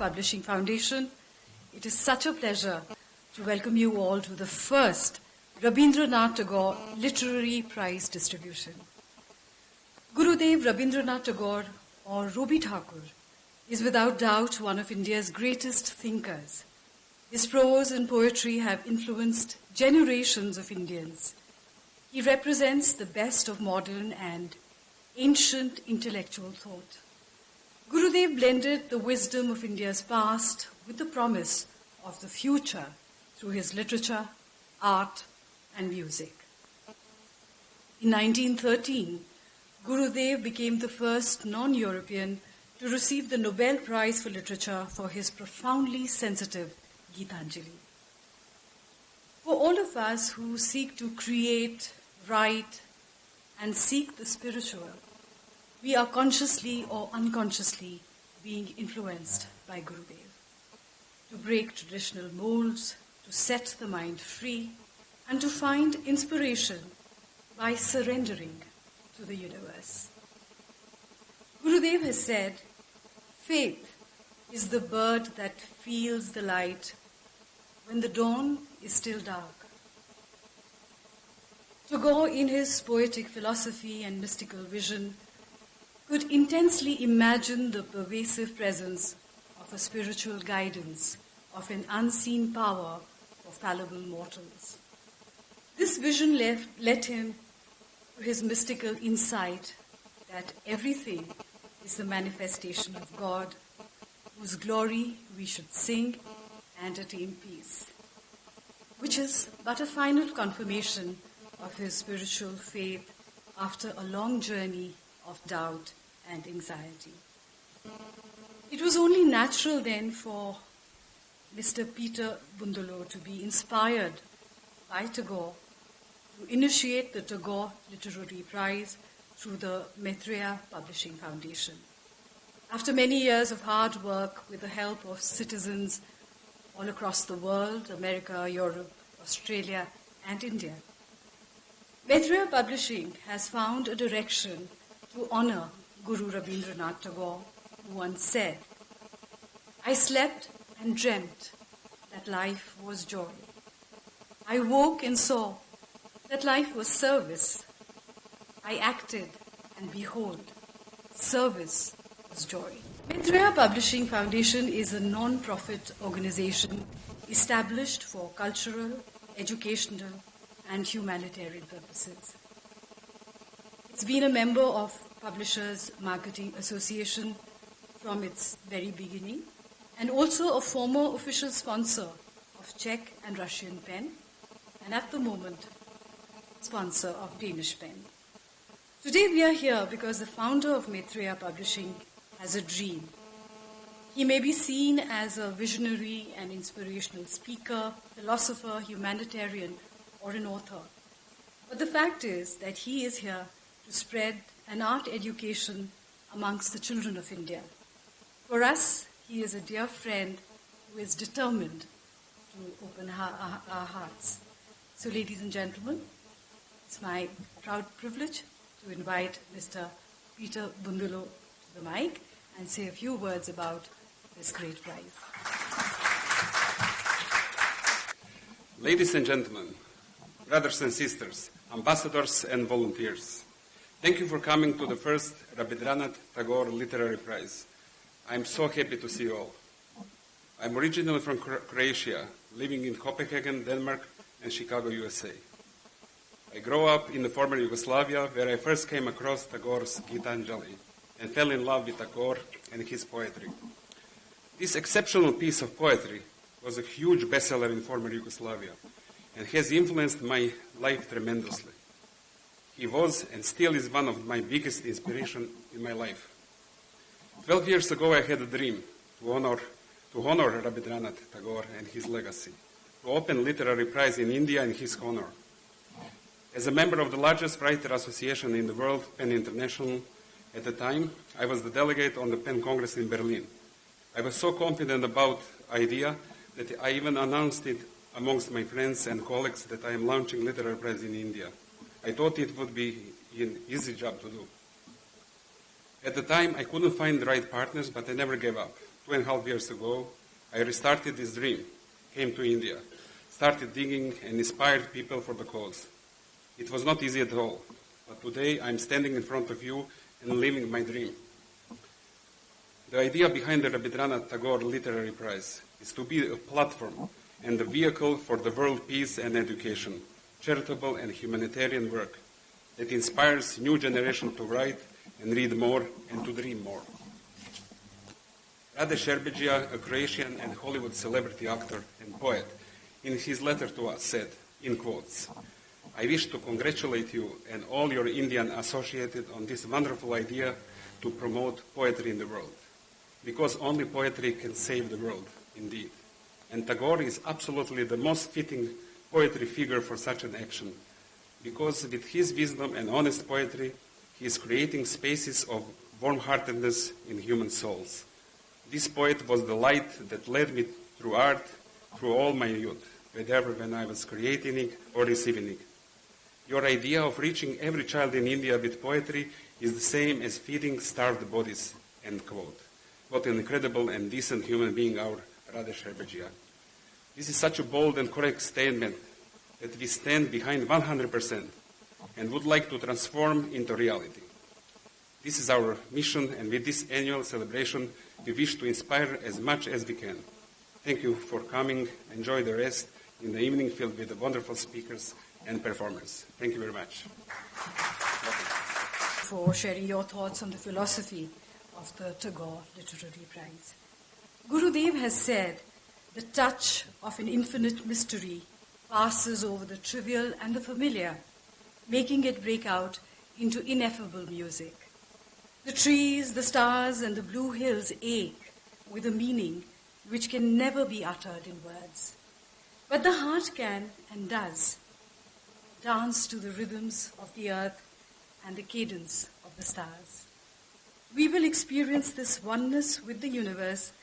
Publishing Foundation, it is such a pleasure to welcome you all to the first Rabindranath Tagore Literary Prize distribution. Gurudev Rabindranath Tagore, or Robi Thakur, is without doubt one of India's greatest thinkers. His prose and poetry have influenced generations of Indians. He represents the best of modern and ancient intellectual thought. Gurudev blended the wisdom of India's past with the promise of the future through his literature, art, and music. In 1913, Gurudev became the first non-European to receive the Nobel Prize for Literature for his profoundly sensitive Gitanjali. For all of us who seek to create, write, and seek the spiritual, we are consciously or unconsciously being influenced by Gurudev. To break traditional molds, to set the mind free, and to find inspiration by surrendering to the universe. Gurudev has said, "Faith is the bird that feels the light when the dawn is still dark." Tagore, in his poetic philosophy and mystical vision, could intensely imagine the pervasive presence of a spiritual guidance, of an unseen power for fallible mortals. This vision led him to his mystical insight that everything is the manifestation of God, whose glory we should sing and attain peace, which is but a final confirmation of his spiritual faith after a long journey of doubt and anxiety. It was only natural then for Mr. Peter Bundulo to be inspired by Tagore to initiate the Tagore Literary Prize through the Maitreya Publishing Foundation. After many years of hard work with the help of citizens all across the world, America, Europe, Australia, and India, Maitreya Publishing has found a direction to honor Guru Rabindranath Tagore, who once said, "I slept and dreamt that life was joy. I woke and saw that life was service. I acted and behold, service was joy." Maitreya Publishing Foundation is a non-profit organization established for cultural, educational, and humanitarian purposes. It's been a member of Publishers Marketing Association from its very beginning, and also a former official sponsor of Czech and Russian Pen, and at the moment, sponsor of Danish Pen. Today we are here because the founder of Maitreya Publishing has a dream. He may be seen as a visionary and inspirational speaker, philosopher, humanitarian, or an author. But the fact is that he is here to spread an art education amongst the children of India. For us, he is a dear friend who is determined to open our hearts. So, ladies and gentlemen, it's my proud privilege to invite Mr. Peter Bundulo to the mic and say a few words about this great prize. Ladies and gentlemen, brothers and sisters, ambassadors and volunteers, thank you for coming to the first Rabindranath Tagore Literary Prize. I'm so happy to see you all. I'm originally from Croatia, living in Copenhagen, Denmark, and Chicago, USA. I grew up in the former Yugoslavia, where I first came across Tagore's Gitanjali and fell in love with Tagore and his poetry. This exceptional piece of poetry was a huge bestseller in former Yugoslavia and has influenced my life tremendously. He was and still is one of my biggest inspirations in my life. 12 years ago, I had a dream to honor Rabindranath Tagore and his legacy, to open literary prize in India in his honor. As a member of the largest writer association in the world, PEN International, at the time, I was the delegate on the PEN Congress in Berlin. I was so confident about the idea that I even announced it amongst my friends and colleagues that I am launching literary prize in India. I thought it would be an easy job to do. At the time, I couldn't find the right partners, but I never gave up. 2.5 years ago, I restarted this dream, came to India, started digging and inspired people for the cause. It was not easy at all, but today I'm standing in front of you and living my dream. The idea behind the Rabindranath Tagore Literary Prize is to be a platform and a vehicle for the world peace and education, charitable and humanitarian work that inspires new generation to write and read more and to dream more. Rade Šerbedžija, a Croatian and Hollywood celebrity actor and poet, in his letter to us said, in quotes, "I wish to congratulate you and all your Indian associated on this wonderful idea to promote poetry in the world, because only poetry can save the world, indeed. And Tagore is absolutely the most fitting poetry figure for such an action, because with his wisdom and honest poetry, he is creating spaces of warm-heartedness in human souls. This poet was the light that led me through art through all my youth, whether when I was creating it or receiving it. Your idea of reaching every child in India with poetry is the same as feeding starved bodies," end quote. What an incredible and decent human being our Rade Šerbedžija. This is such a bold and correct statement that we stand behind 100% and would like to transform into reality. This is our mission, and with this annual celebration, we wish to inspire as much as we can. Thank you for coming. Enjoy the rest in the evening filled with wonderful speakers and performers. Thank you very much. For sharing your thoughts on the philosophy of the Tagore Literary Prize. Gurudev has said, "The touch of an infinite mystery passes over the trivial and the familiar, making it break out into ineffable music. The trees, the stars, and the blue hills ache with a meaning which can never be uttered in words. But the heart can and does dance to the rhythms of the earth and the cadence of the stars. We will experience this oneness with the universe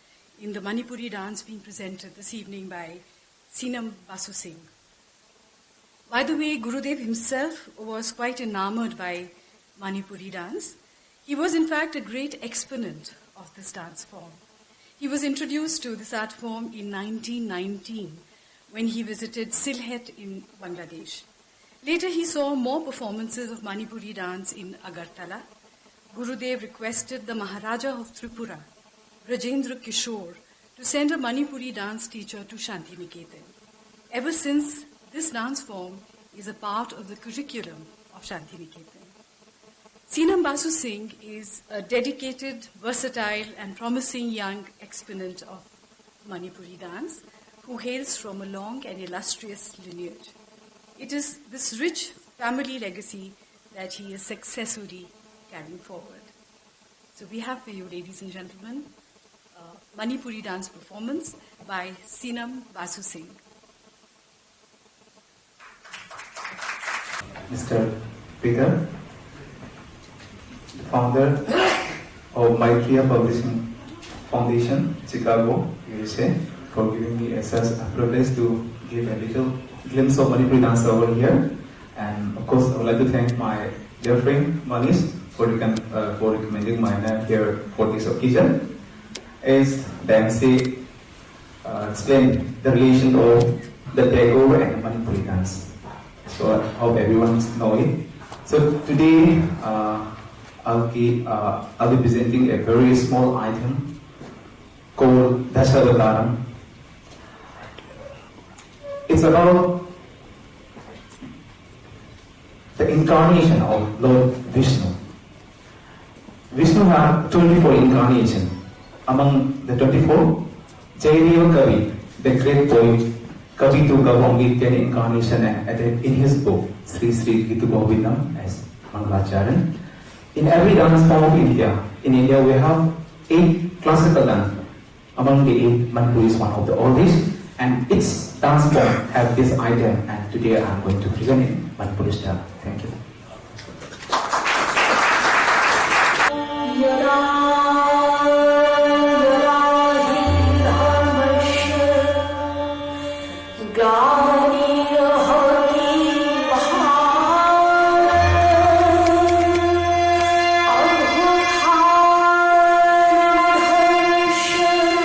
in the Manipuri dance being presented this evening by Sinam Basu Singh. By the way, Gurudev himself was quite enamored by Manipuri dance. He was in fact a great exponent of this dance form. He was introduced to this art form in 1919 when he visited Sylhet in Bangladesh. Later he saw more performances of Manipuri dance in Agartala. Gurudev requested the Maharaja of Tripura, Rajendra Kishore, to send a Manipuri dance teacher to Shantiniketan. Ever since, this dance form is a part of the curriculum of Shantiniketan. Sinam Basu Singh is a dedicated, versatile, and promising young exponent of Manipuri dance who hails from a long and illustrious lineage. It is this rich family legacy that he is successfully carrying forward. So we have for you, ladies and gentlemen, a Manipuri dance performance by Sinam Basu Singh. Mr. Peter, founder of Maitreya Publishing Foundation, Chicago, USA, for giving me such a privilege to give a little glimpse of Manipuri dance over here. And of course, I would like to thank my dear friend Manish for recommending my name here for this occasion. As the MC explained the relation of the Tagore and Manipuri dance. So I hope everyone knows it. So today I'll be presenting a very small item called Dashavataram. It's about the incarnation of Lord Vishnu. Vishnu had 24 incarnations. Among the 24, Jayadeva Kavi, the great poet, Kavi took up only 10 incarnations and added in his book, Sri Sri Gitu Govindam, as Mangalacharan. In every dance form of India, we have 8 classical dance. Among the 8, Manipuri is one of the oldest, and its dance form have this item, and today I am going to present it in Manipuri style. Thank you. Shri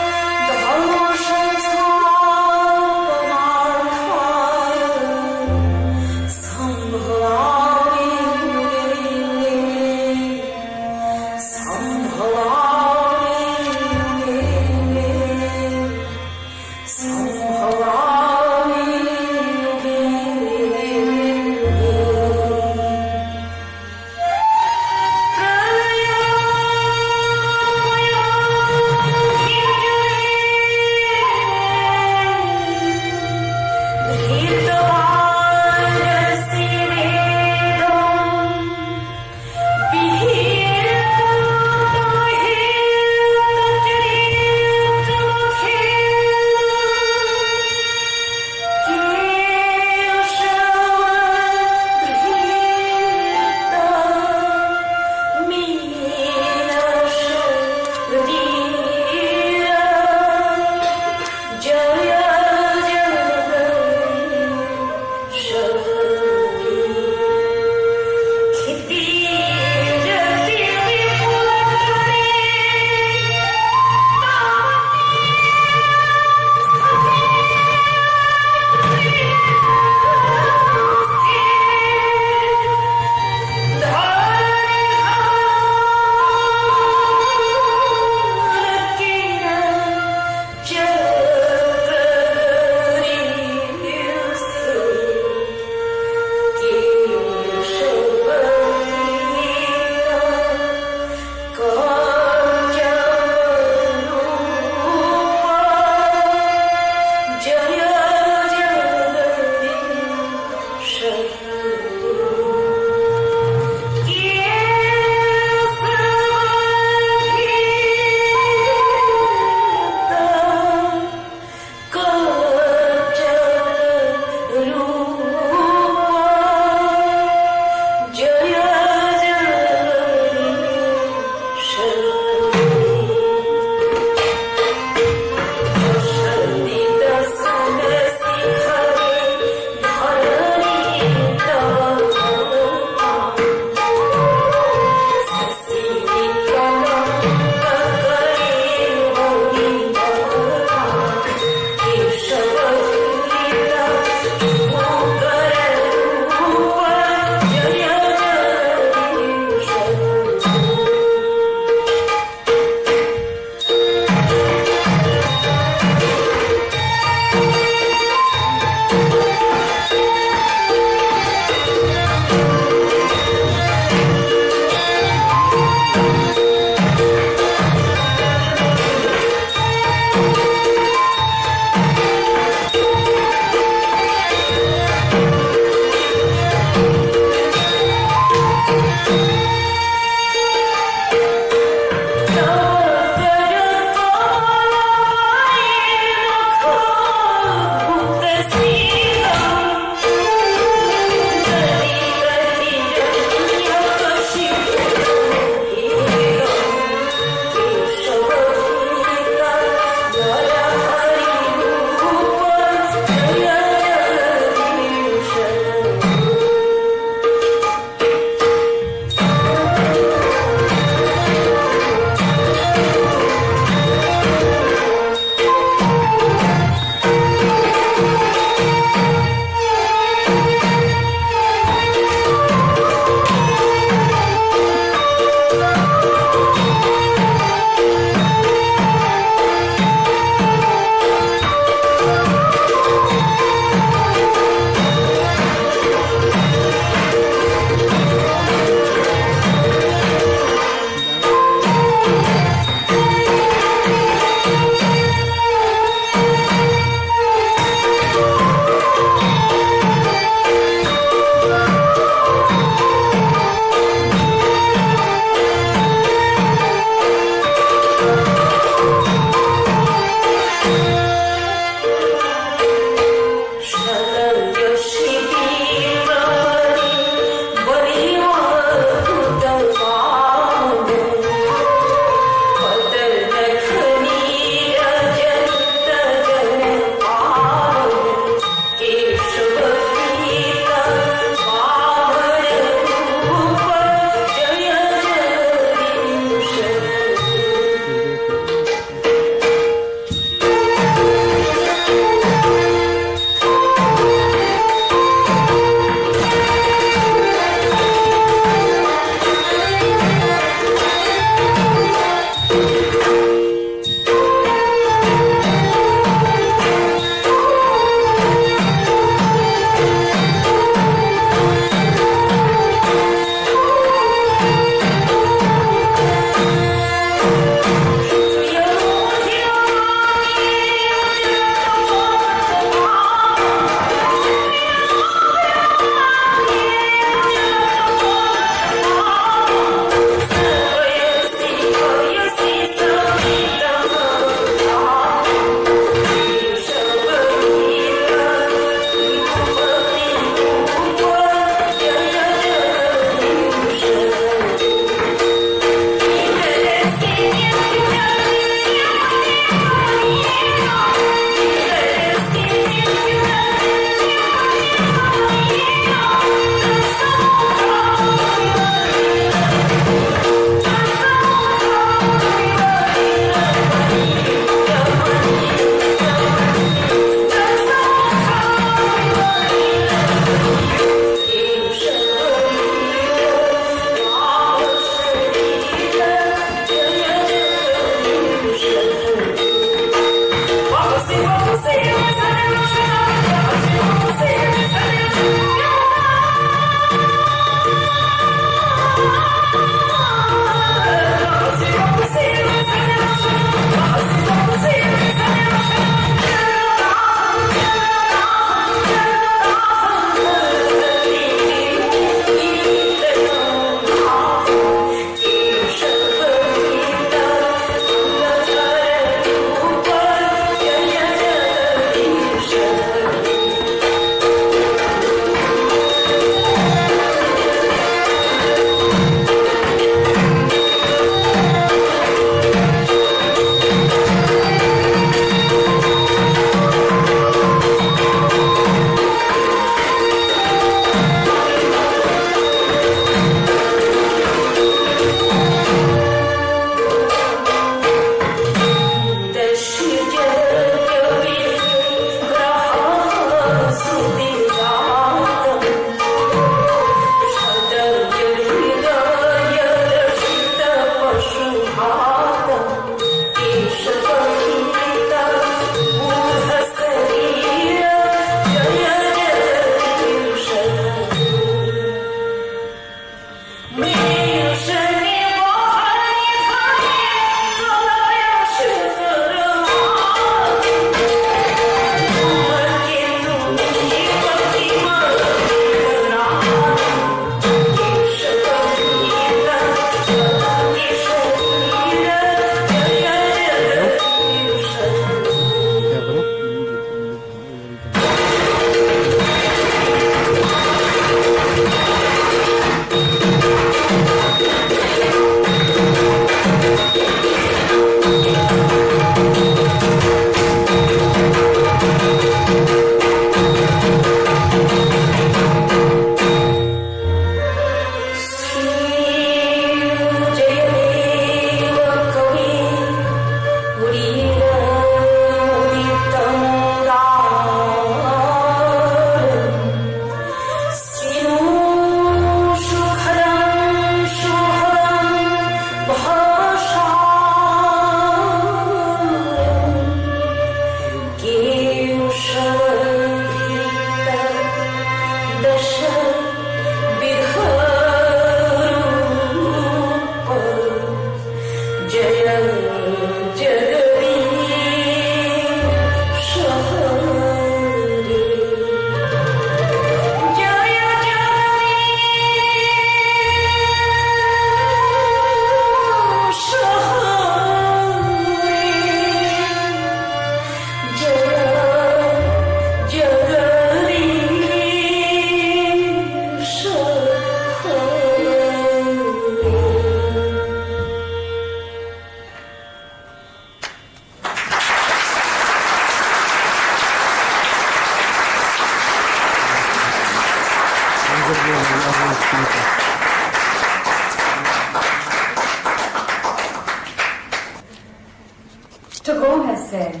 Tagore has said,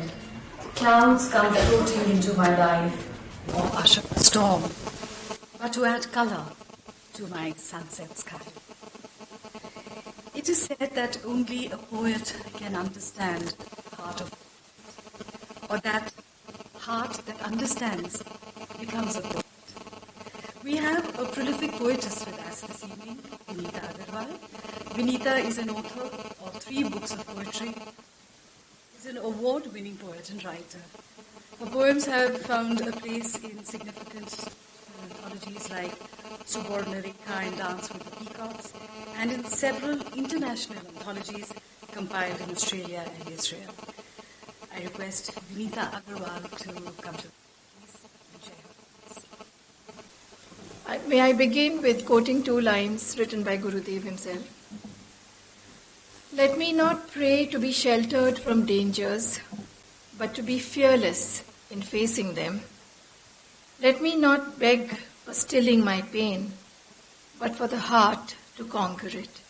clouds come floating into my life or usher a storm, but to add color to my sunset sky. It is said that only a poet can understand the heart of poet, or that heart that understands becomes a poet. We have a prolific poetess with us this evening, Vinita Agarwal. Vinita is an author of 3 books of poetry. She's an award-winning poet and writer. Her poems have found a place in significant anthologies like Suborna Rekha and Dance with the Peacocks, and in several international anthologies compiled in Australia and Israel. I request Vinita Agarwal to come to please and share her thoughts. May I begin with quoting 2 lines written by Gurudev himself. Let me not pray to be sheltered from dangers, but to be fearless in facing them. Let me not beg for stilling my pain, but for the heart to conquer it.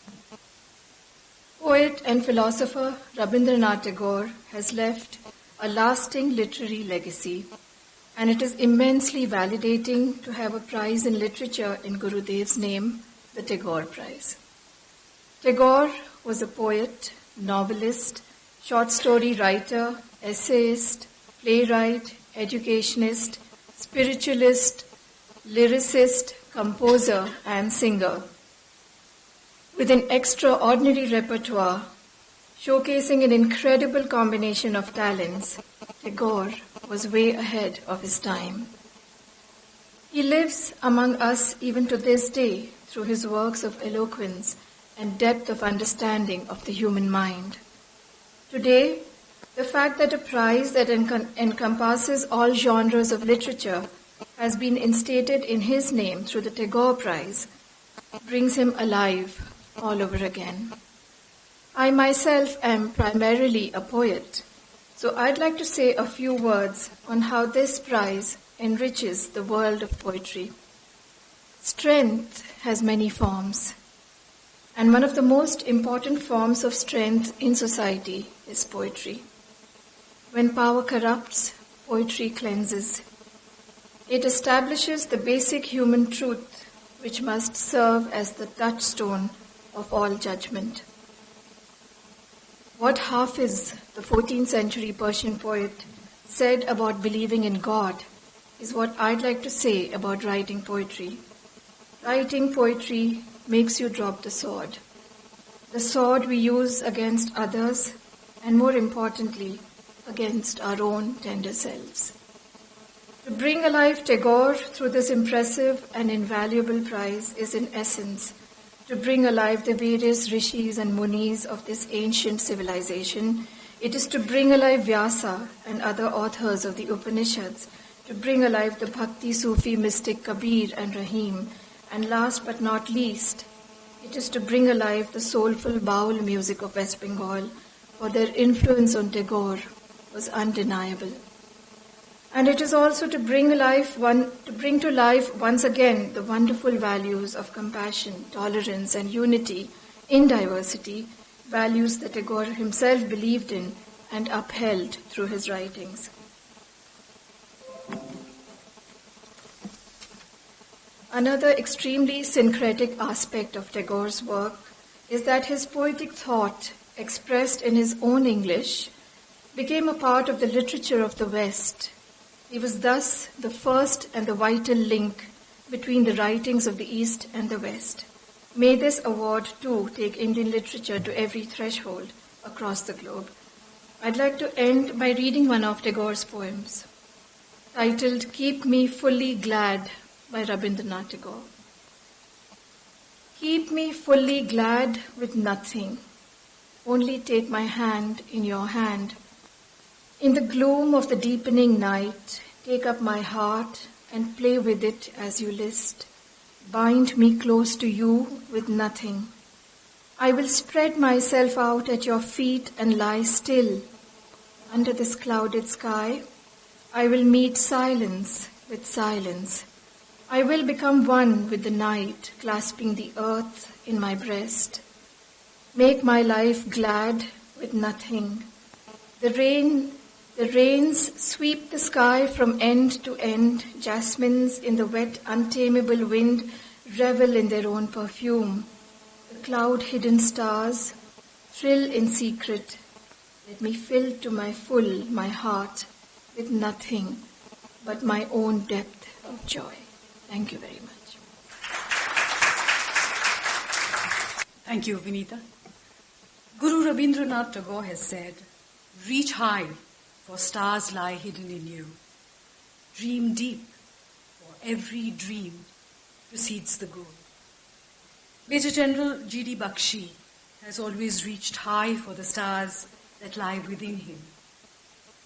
Poet and philosopher Rabindranath Tagore has left a lasting literary legacy, and it is immensely validating to have a prize in literature in Gurudev's name, the Tagore Prize. Tagore was a poet, novelist, short story writer, essayist, playwright, educationist, spiritualist, lyricist, composer, and singer. With an extraordinary repertoire, showcasing an incredible combination of talents, Tagore was way ahead of his time. He lives among us even to this day through his works of eloquence and depth of understanding of the human mind. Today, the fact that a prize that encompasses all genres of literature has been instated in his name through the Tagore Prize brings him alive all over again. I myself am primarily a poet, so I'd like to say a few words on how this prize enriches the world of poetry. Strength has many forms, and one of the most important forms of strength in society is poetry. When power corrupts, poetry cleanses. It establishes the basic human truth which must serve as the touchstone of all judgment. What Hafiz, the 14th century Persian poet, said about believing in God is what I'd like to say about writing poetry. Writing poetry makes you drop the sword we use against others, and more importantly, against our own tender selves. To bring alive Tagore through this impressive and invaluable prize is in essence to bring alive the various rishis and munis of this ancient civilization. It is to bring alive Vyasa and other authors of the Upanishads, to bring alive the Bhakti Sufi mystic Kabir and Rahim, and last but not least, it is to bring alive the soulful Baul music of West Bengal, for their influence on Tagore was undeniable. And it is also to bring to life once again the wonderful values of compassion, tolerance, and unity in diversity, values that Tagore himself believed in and upheld through his writings. Another extremely syncretic aspect of Tagore's work is that his poetic thought, expressed in his own English, became a part of the literature of the West. He was thus the first and the vital link between the writings of the East and the West. May this award too take Indian literature to every threshold across the globe. I'd like to end by reading one of Tagore's poems, titled Keep Me Fully Glad by Rabindranath Tagore. Keep me fully glad with nothing. Only take my hand in your hand. In the gloom of the deepening night, take up my heart and play with it as you list. Bind me close to you with nothing. I will spread myself out at your feet and lie still. Under this clouded sky, I will meet silence with silence. I will become one with the night, clasping the earth in my breast. Make my life glad with nothing. The rains sweep the sky from end to end. Jasmines in the wet, untamable wind revel in their own perfume. The cloud-hidden stars thrill in secret. Let me fill to my full my heart with nothing but my own depth of joy. Thank you very much. Thank you, Vinita. Guru Rabindranath Tagore has said, "Reach high, for stars lie hidden in you. Dream deep, for every dream precedes the goal." Major General G.D. Bakshi has always reached high for the stars that lie within him.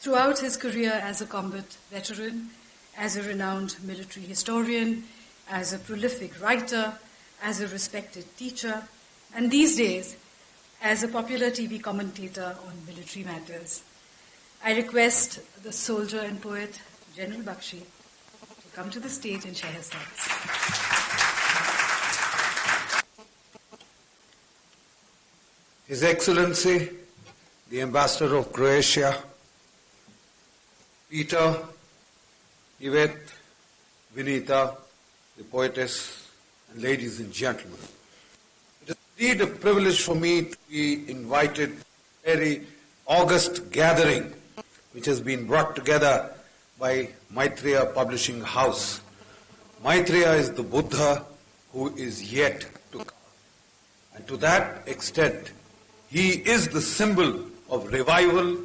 Throughout his career as a combat veteran, as a renowned military historian, as a prolific writer, as a respected teacher, and these days, as a popular TV commentator on military matters, I request the soldier and poet, General Bakshi, to come to the stage and share his thoughts. His Excellency, the Ambassador of Croatia, Peter, Yvette, Vinita, the poetess, and ladies and gentlemen. It is indeed a privilege for me to be invited to a very august gathering which has been brought together by Maitreya Publishing House. Maitreya is the Buddha who is yet to come. And to that extent, he is the symbol of revival,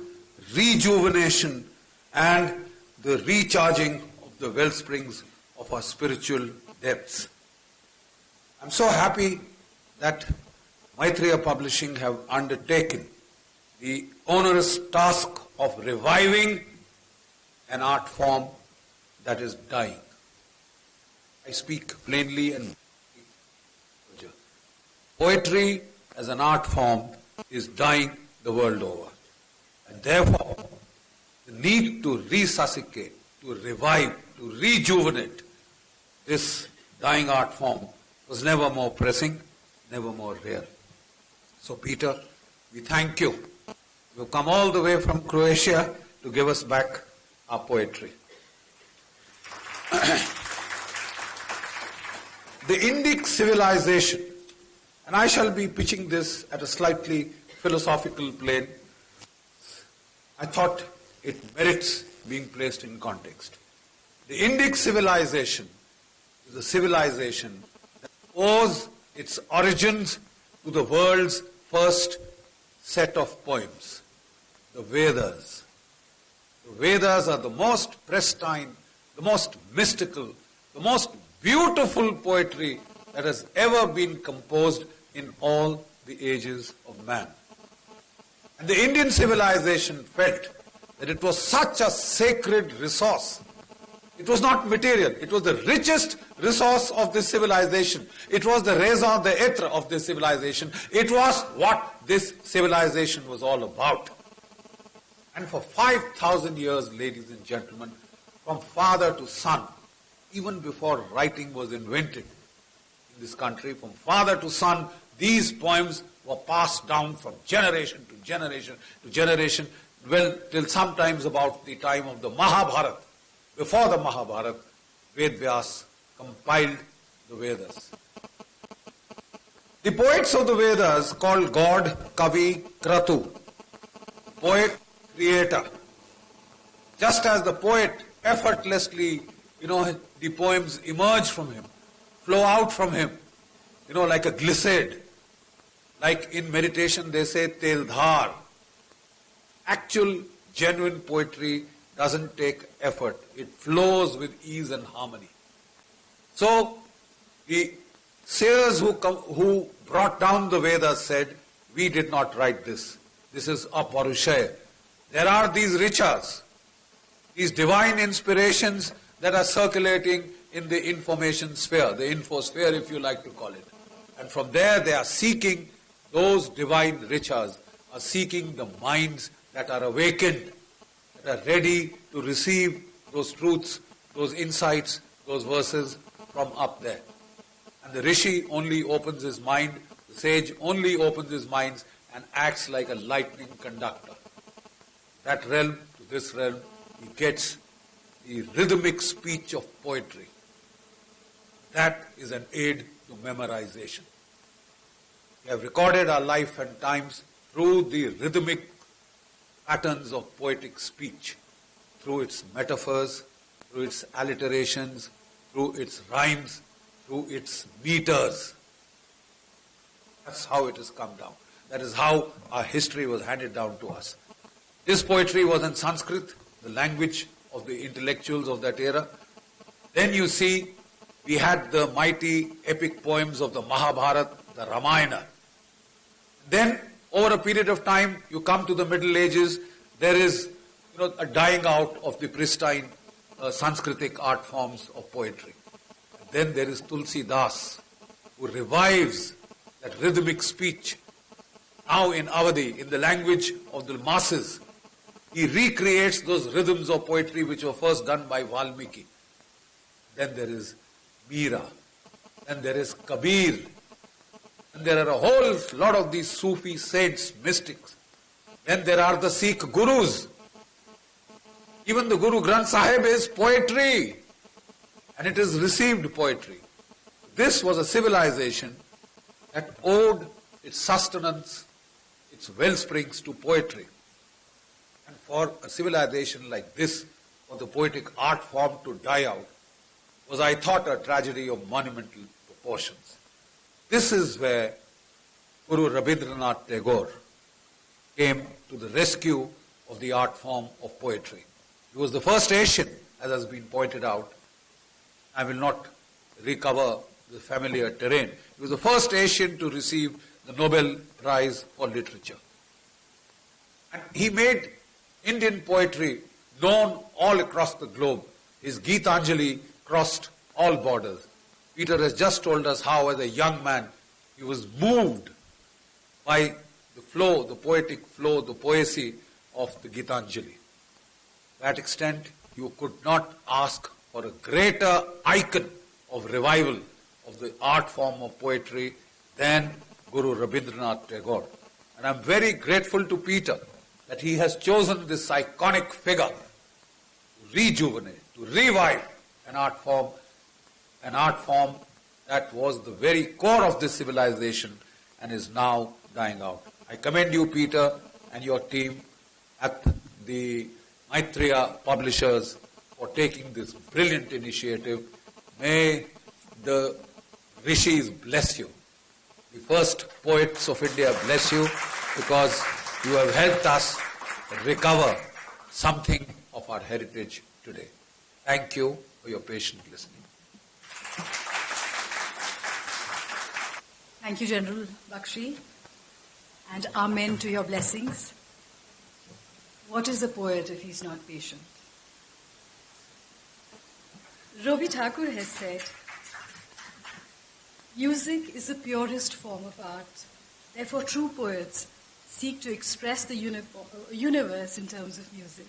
rejuvenation, and the recharging of the wellsprings of our spiritual depths. I'm so happy that Maitreya Publishing have undertaken the onerous task of reviving an art form that is dying. I speak plainly and poetry as an art form is dying the world over. And therefore, the need to resuscitate, to revive, to rejuvenate this dying art form was never more pressing, never more rare. So Peter, we thank you. You've come all the way from Croatia to give us back our poetry. The Indic civilization, and I shall be pitching this at a slightly philosophical plane, I thought it merits being placed in context. The Indic civilization is a civilization that owes its origins to the world's first set of poems, the Vedas. The Vedas are the most pristine, the most mystical, the most beautiful poetry that has ever been composed in all the ages of man. And the Indian civilization felt that it was such a sacred resource. It was not material. It was the richest resource of this civilization. It was the raison d'etre of this civilization. It was what this civilization was all about. And for 5,000 years, ladies and gentlemen, from father to son, even before writing was invented in this country, from father to son, these poems were passed down from generation to generation to generation, well, till sometimes about the time of the Mahabharata. Before the Mahabharata, Ved Vyas compiled the Vedas. The poets of the Vedas called God Kavi Kratu, poet, creator. Just as the poet effortlessly, the poems emerge from him, flow out from him, like a glissade. Like in meditation they say Teldhar, Actual, genuine poetry doesn't take effort. It flows with ease and harmony. So, the seers who brought down the Vedas said, we did not write this. This is aparushaya. There are these richas, these divine inspirations that are circulating in the information sphere, the infosphere if you like to call it. And from there they are seeking, those divine richas are seeking the minds that are awakened, that are ready to receive those truths, those insights, those verses from up there. And the rishi only opens his mind, the sage only opens his mind and acts like a lightning conductor. That realm to this realm, he gets the rhythmic speech of poetry. That is an aid to memorization. We have recorded our life and times through the rhythmic patterns of poetic speech, through its metaphors, through its alliterations, through its rhymes, through its meters. That's how it has come down. That is how our history was handed down to us. This poetry was in Sanskrit, the language of the intellectuals of that era. Then you see, we had the mighty epic poems of the Mahabharata, the Ramayana. Then, over a period of time, you come to the Middle Ages, there is a dying out of the pristine Sanskritic art forms of poetry. And then there is Tulsi Das, who revives that rhythmic speech. Now in Avadi, in the language of the masses, he recreates those rhythms of poetry which were first done by Valmiki. Then there is Meera. Then there is Kabir. And there are a whole lot of these Sufi saints, mystics. Then there are the Sikh gurus. Even the Guru Granth Sahib is poetry. And it is received poetry. This was a civilization that owed its sustenance, its wellsprings to poetry. And for a civilization like this, for the poetic art form to die out, was, I thought, a tragedy of monumental proportions. This is where Guru Rabindranath Tagore came to the rescue of the art form of poetry. He was the first Asian, as has been pointed out. I will not recover the familiar terrain. He was the first Asian to receive the Nobel Prize for Literature. And he made Indian poetry known all across the globe. His Gitanjali crossed all borders. Peter has just told us how, as a young man, he was moved by the flow, the poetic flow, the poesy of the Gitanjali. To that extent, you could not ask for a greater icon of revival of the art form of poetry than Guru Rabindranath Tagore. And I'm very grateful to Peter that he has chosen this iconic figure to rejuvenate, to revive an art form that was the very core of this civilization and is now dying out. I commend you, Peter, and your team at the Maitreya publishers for taking this brilliant initiative. May the rishis bless you. The first poets of India bless you, because you have helped us recover something of our heritage today. Thank you for your patient listening. Thank you, General Bakshi, and amen to your blessings. What is a poet if he's not patient? Ravi Thakur has said, music is the purest form of art. Therefore, true poets seek to express the universe in terms of music.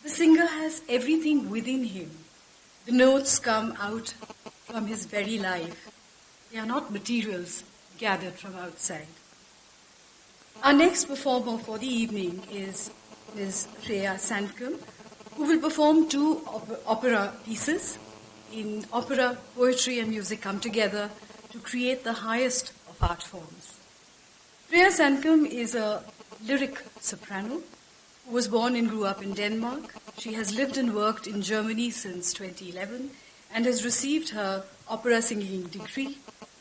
The singer has everything within him. The notes come out from his very life. They are not materials gathered from outside. Our next performer for the evening is Ms. Shreya Sandkam, who will perform two opera pieces. In opera, poetry and music come together to create the highest of art forms. Shreya Sandkam is a lyric soprano who was born and grew up in Denmark. She has lived and worked in Germany since 2011 and has received her opera singing degree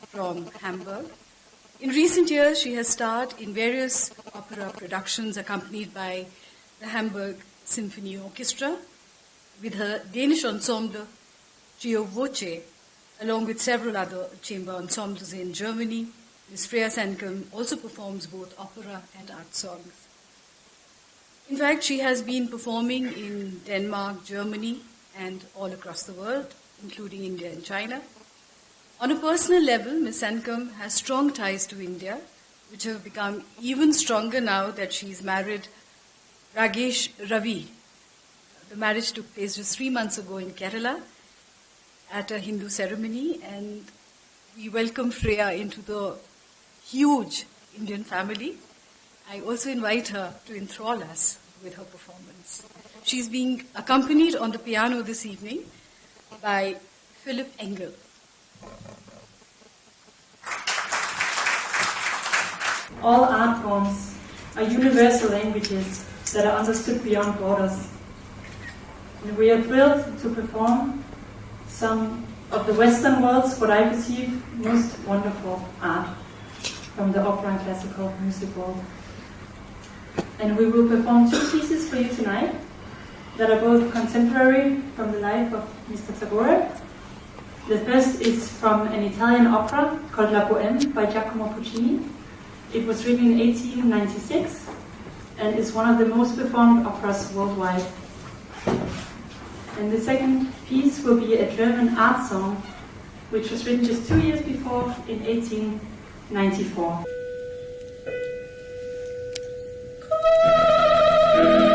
from Hamburg. In recent years, she has starred in various opera productions accompanied by the Hamburg Symphony Orchestra with her Danish ensemble Trio Voce, along with several other chamber ensembles in Germany. Ms. Freya Sankum also performs both opera and art songs. In fact, she has been performing in Denmark, Germany, and all across the world, including India and China. On a personal level, Ms. Sankum has strong ties to India, which have become even stronger now that she's married Ragesh Ravi. The marriage took place just 3 months ago in Kerala at a Hindu ceremony, and we welcome Freya into the huge Indian family. I also invite her to enthrall us with her performance. She's being accompanied on the piano this evening by Philip Engel. All art forms are universal languages that are understood beyond borders. And we are thrilled to perform some of the Western world's, what I perceive, most wonderful art from the opera and classical music world. And we will perform 2 pieces for you tonight that are both contemporary from the life of Mr. Tagore. The first is from an Italian opera called La Bohème by Giacomo Puccini. It was written in 1896 and is one of the most performed operas worldwide. And the second piece will be a German art song, which was written just 2 years before in 1894. Thank you.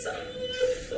Let me rest.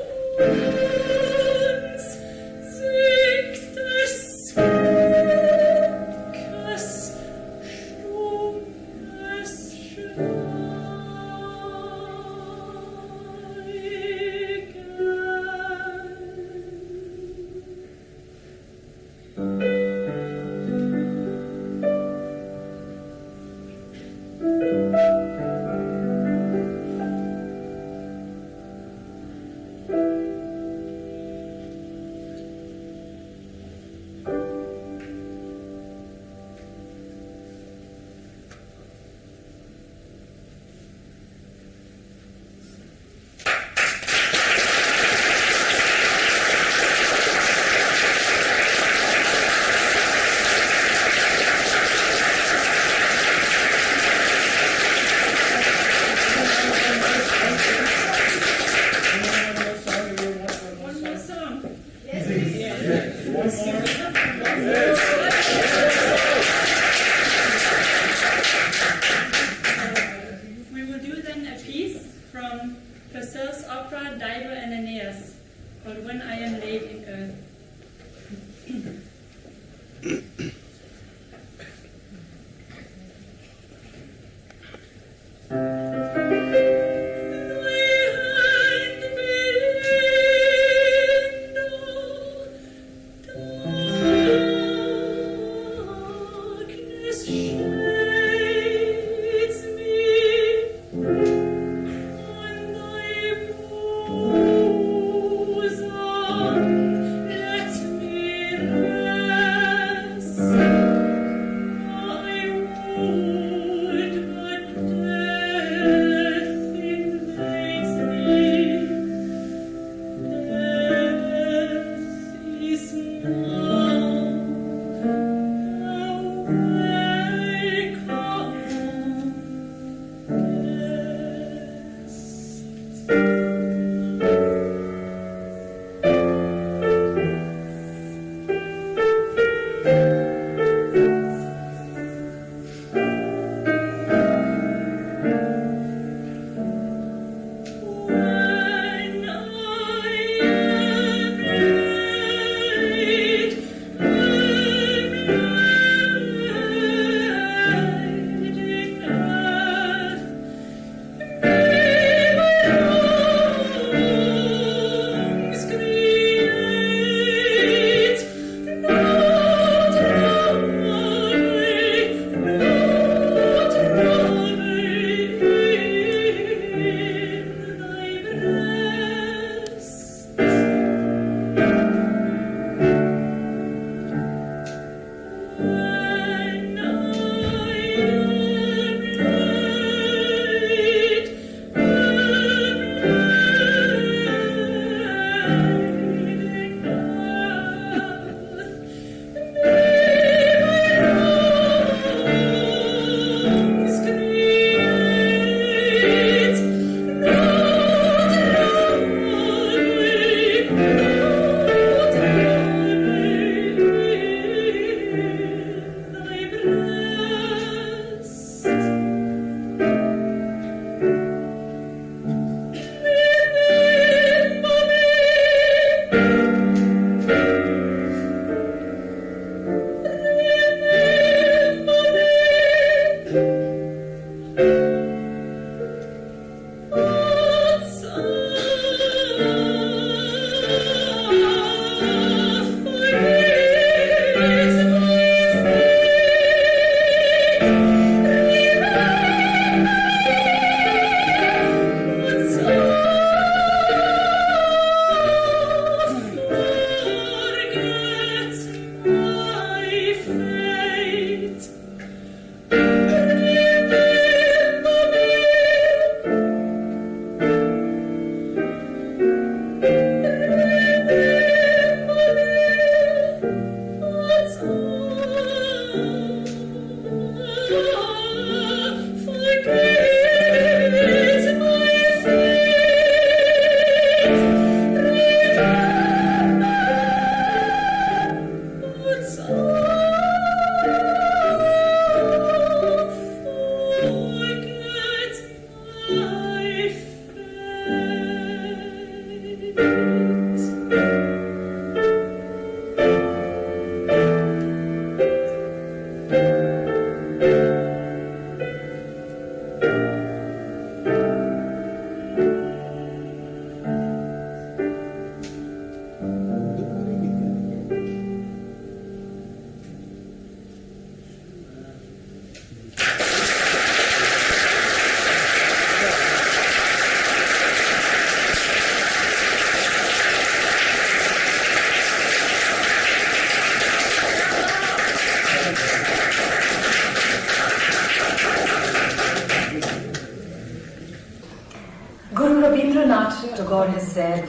said,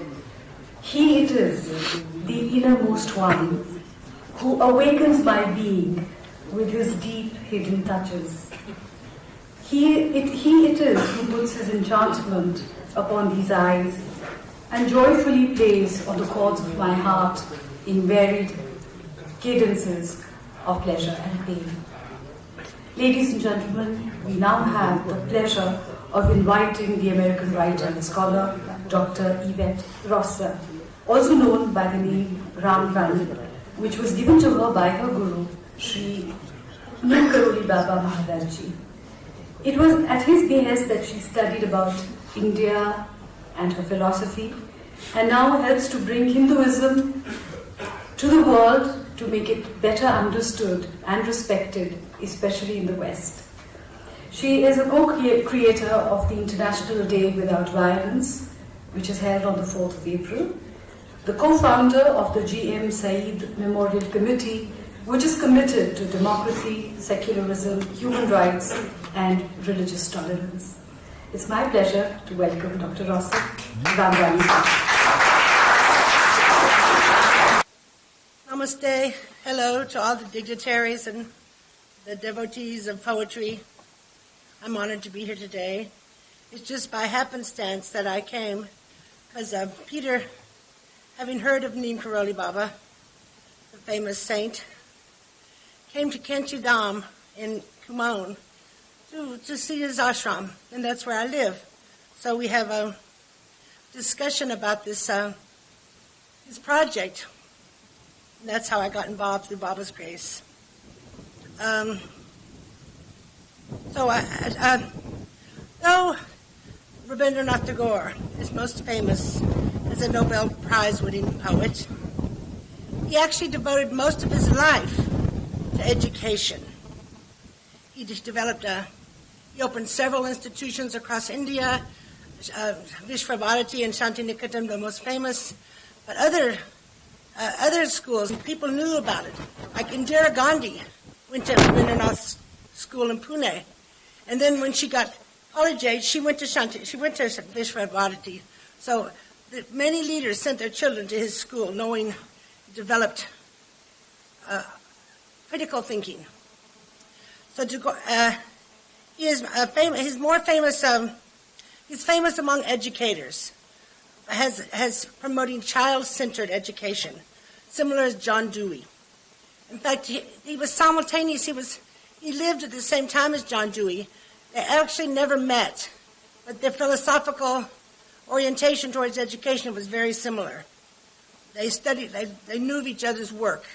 "He it is, the innermost one, who awakens my being with his deep hidden touches. He it is who puts his enchantment upon these eyes and joyfully plays on the chords of my heart in varied cadences of pleasure and pain." Ladies and gentlemen, we now have the pleasure of inviting the American writer and scholar, Dr. Yvette Rosser, also known by the name Ram Rani, which was given to her by her guru, Sri New Karoli Baba Maharajji. It was at his behest that she studied about India and her philosophy, and now helps to bring Hinduism to the world to make it better understood and respected, especially in the West. She is a co-creator of the International Day Without Violence, which is held on the 4th of April, the co-founder of the G.M. Said Memorial Committee, which is committed to democracy, secularism, human rights, and religious tolerance. It's my pleasure to welcome Dr. Rosser. Ram Rani. Namaste. Hello to all the dignitaries and the devotees of poetry. I'm honored to be here today. It's just by happenstance that I came, because Peter, having heard of Neem Karoli Baba, the famous saint, came to Kenchi Dham in Kumon to see his ashram, and that's where I live. So we have a discussion about this his project. And that's how I got involved through Baba's grace. Though Rabindranath Tagore is most famous as a Nobel Prize-winning poet, he actually devoted most of his life to education. He opened several institutions across India, Vishvavarati and Shantiniketan, the most famous, but other schools, people knew about it. Like Indira Gandhi went to Rabindranath School in Pune, and then when she got college age, she went to Vishvavarati. So many leaders sent their children to his school, knowing he developed critical thinking. So he is famous. He's more famous. He's famous among educators. Has promoting child-centered education, similar as John Dewey. In fact, he was simultaneous. He lived at the same time as John Dewey. They actually never met, but their philosophical orientation towards education was very similar. They studied. They knew of each other's work.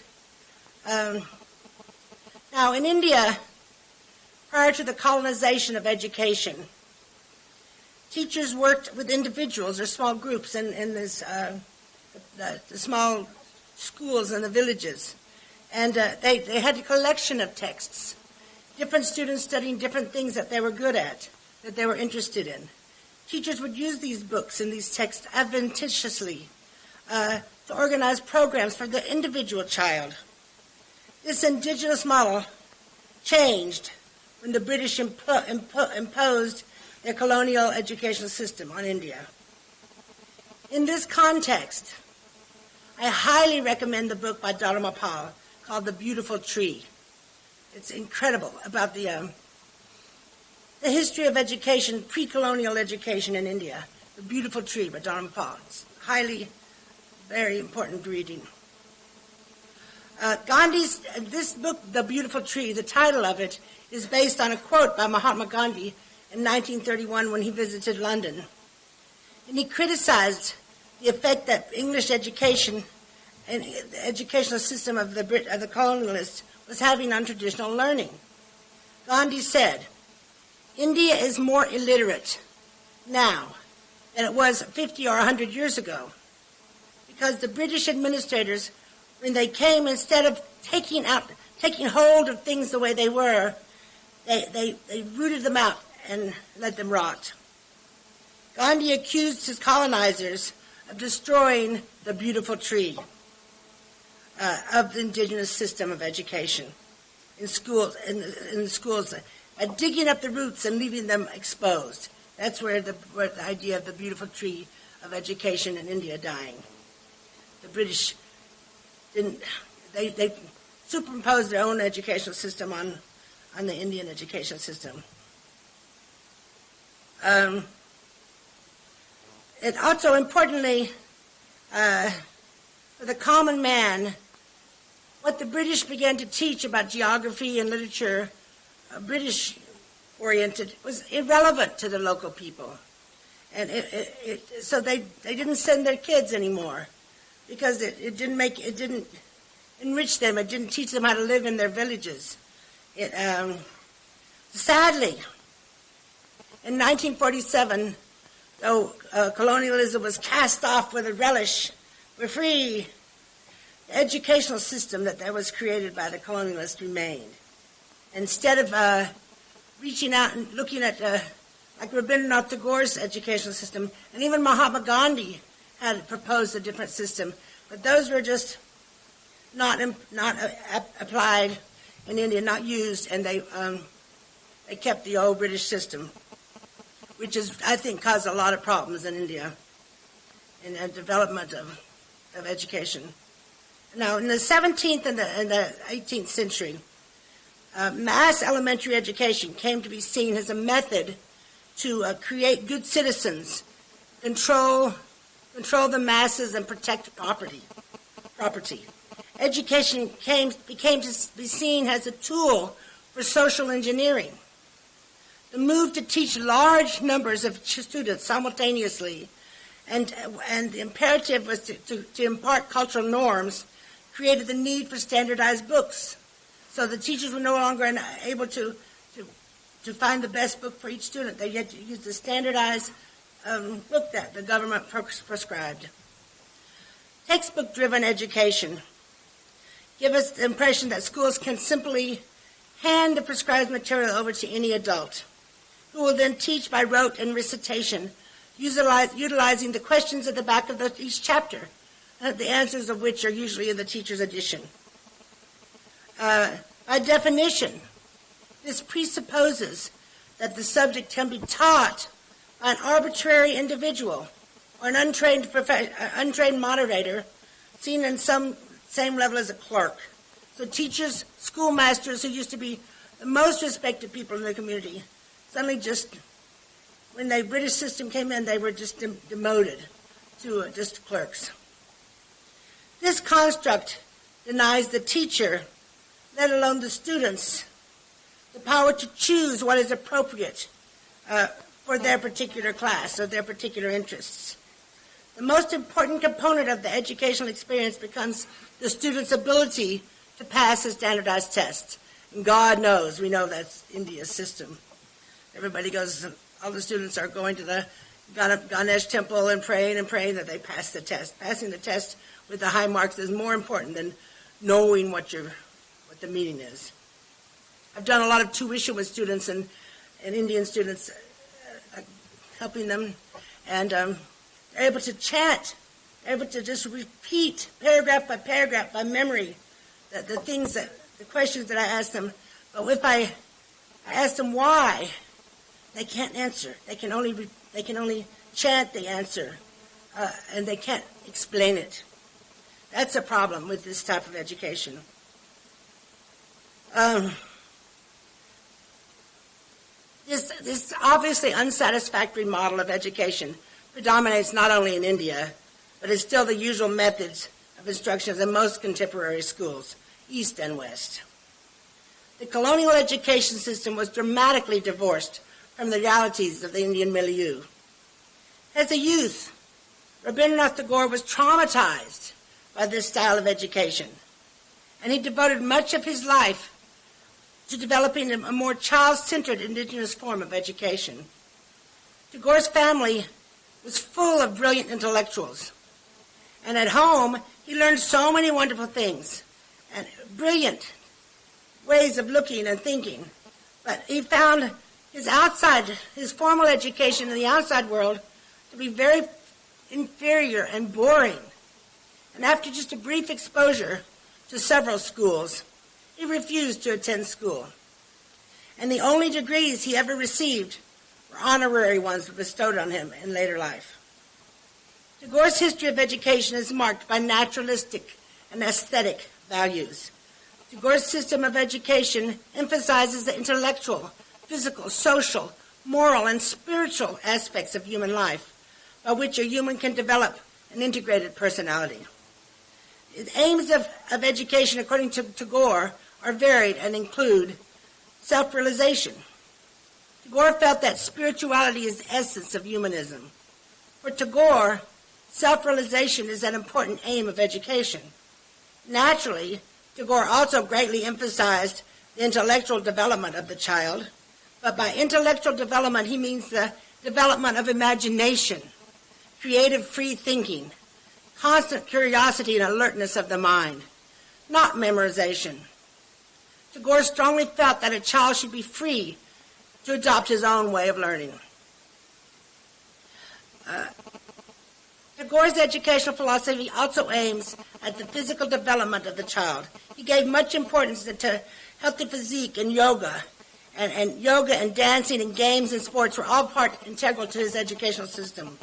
Now, in India, prior to the colonization of education, teachers worked with individuals or small groups in this, the small schools in the villages. And they had a collection of texts, different students studying different things that they were good at, that they were interested in. Teachers would use these books and these texts advantageously to organize programs for the individual child. This indigenous model changed when the British imposed their colonial educational system on India. In this context, I highly recommend the book by Dharmapal called The Beautiful Tree. It's incredible about the history of education, pre-colonial education in India. The Beautiful Tree by Dharmapal. It's highly, very important reading. This book, The Beautiful Tree, the title of it is based on a quote by Mahatma Gandhi in 1931 when he visited London. And he criticized the effect that English education and the educational system of the colonialists was having on traditional learning. Gandhi said, "India is more illiterate now than it was 50 or 100 years ago, because the British administrators, when they came, instead of taking hold of things the way they were, they rooted them out and let them rot." Gandhi accused his colonizers of destroying the beautiful tree of the indigenous system of education in schools, digging up the roots and leaving them exposed. That's where the idea of the beautiful tree of education in India dying. The British they superimposed their own educational system on the Indian education system. It also importantly, for the common man, what the British began to teach about geography and literature, British-oriented, was irrelevant to the local people. And so they didn't send their kids anymore because it didn't enrich them. It didn't teach them how to live in their villages. Sadly, in 1947, though colonialism was cast off with a relish, we're free. The educational system that was created by the colonialists remained. Instead of reaching out and looking at like Rabindranath Tagore's educational system, and even Mahatma Gandhi had proposed a different system, but those were just not applied in India, not used, and they kept the old British system, which is, I think, caused a lot of problems in India in the development of education. Now, in the 17th and the 18th century, mass elementary education came to be seen as a method to create good citizens, control the masses, and protect property. Education became to be seen as a tool for social engineering. The move to teach large numbers of students simultaneously and the imperative was to impart cultural norms created the need for standardized books. So the teachers were no longer able to find the best book for each student. They had to use the standardized book that the government prescribed. Textbook-driven education gives us the impression that schools can simply hand the prescribed material over to any adult, who will then teach by rote and recitation, utilizing the questions at the back of each chapter, the answers of which are usually in the teacher's edition. By definition, this presupposes that the subject can be taught by an arbitrary individual or an untrained moderator seen in some same level as a clerk. So teachers, schoolmasters who used to be the most respected people in the community, suddenly just, when the British system came in, they were just demoted to just clerks. This construct denies the teacher, let alone the students, the power to choose what is appropriate for their particular class or their particular interests. The most important component of the educational experience becomes the student's ability to pass a standardized test. And God knows, we know that's India's system. Everybody goes, all the students are going to the Ganesh temple and praying that they pass the test. Passing the test with the high marks is more important than knowing what the meaning is. I've done a lot of tuition with students and Indian students, helping them, and they're able to chant, they're able to just repeat paragraph by memory the questions that I ask them. But if I ask them why, they can't answer. They can only chant the answer, and they can't explain it. That's a problem with this type of education. This obviously unsatisfactory model of education predominates not only in India, but is still the usual methods of instruction in most contemporary schools, East and West. The colonial education system was dramatically divorced from the realities of the Indian milieu. As a youth, Rabindranath Tagore was traumatized by this style of education, and he devoted much of his life to developing a more child-centered indigenous form of education. Tagore's family was full of brilliant intellectuals, and at home he learned so many wonderful things and brilliant ways of looking and thinking. But he found his formal education in the outside world to be very inferior and boring. And after just a brief exposure to several schools, he refused to attend school. And the only degrees he ever received were honorary ones bestowed on him in later life. Tagore's history of education is marked by naturalistic and aesthetic values. Tagore's system of education emphasizes the intellectual, physical, social, moral, and spiritual aspects of human life by which a human can develop an integrated personality. The aims of education, according to Tagore, are varied and include self-realization. Tagore felt that spirituality is the essence of humanism. For Tagore, self-realization is an important aim of education. Naturally, Tagore also greatly emphasized the intellectual development of the child, but by intellectual development he means the development of imagination, creative free thinking, constant curiosity and alertness of the mind, not memorization. Tagore strongly felt that a child should be free to adopt his own way of learning. Tagore's educational philosophy also aims at the physical development of the child. He gave much importance to healthy physique and yoga, and yoga and dancing and games and sports were all integral to his educational system.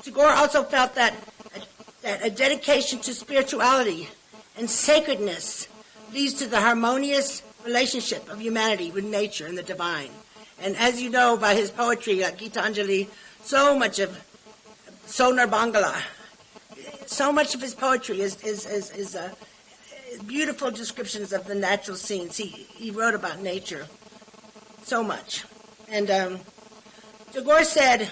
Tagore also felt that a dedication to spirituality and sacredness leads to the harmonious relationship of humanity with nature and the divine. And as you know by his poetry, like Gitanjali, so much of Sonar Bangala, so much of his poetry is beautiful descriptions of the natural scenes. He wrote about nature so much. And Tagore said,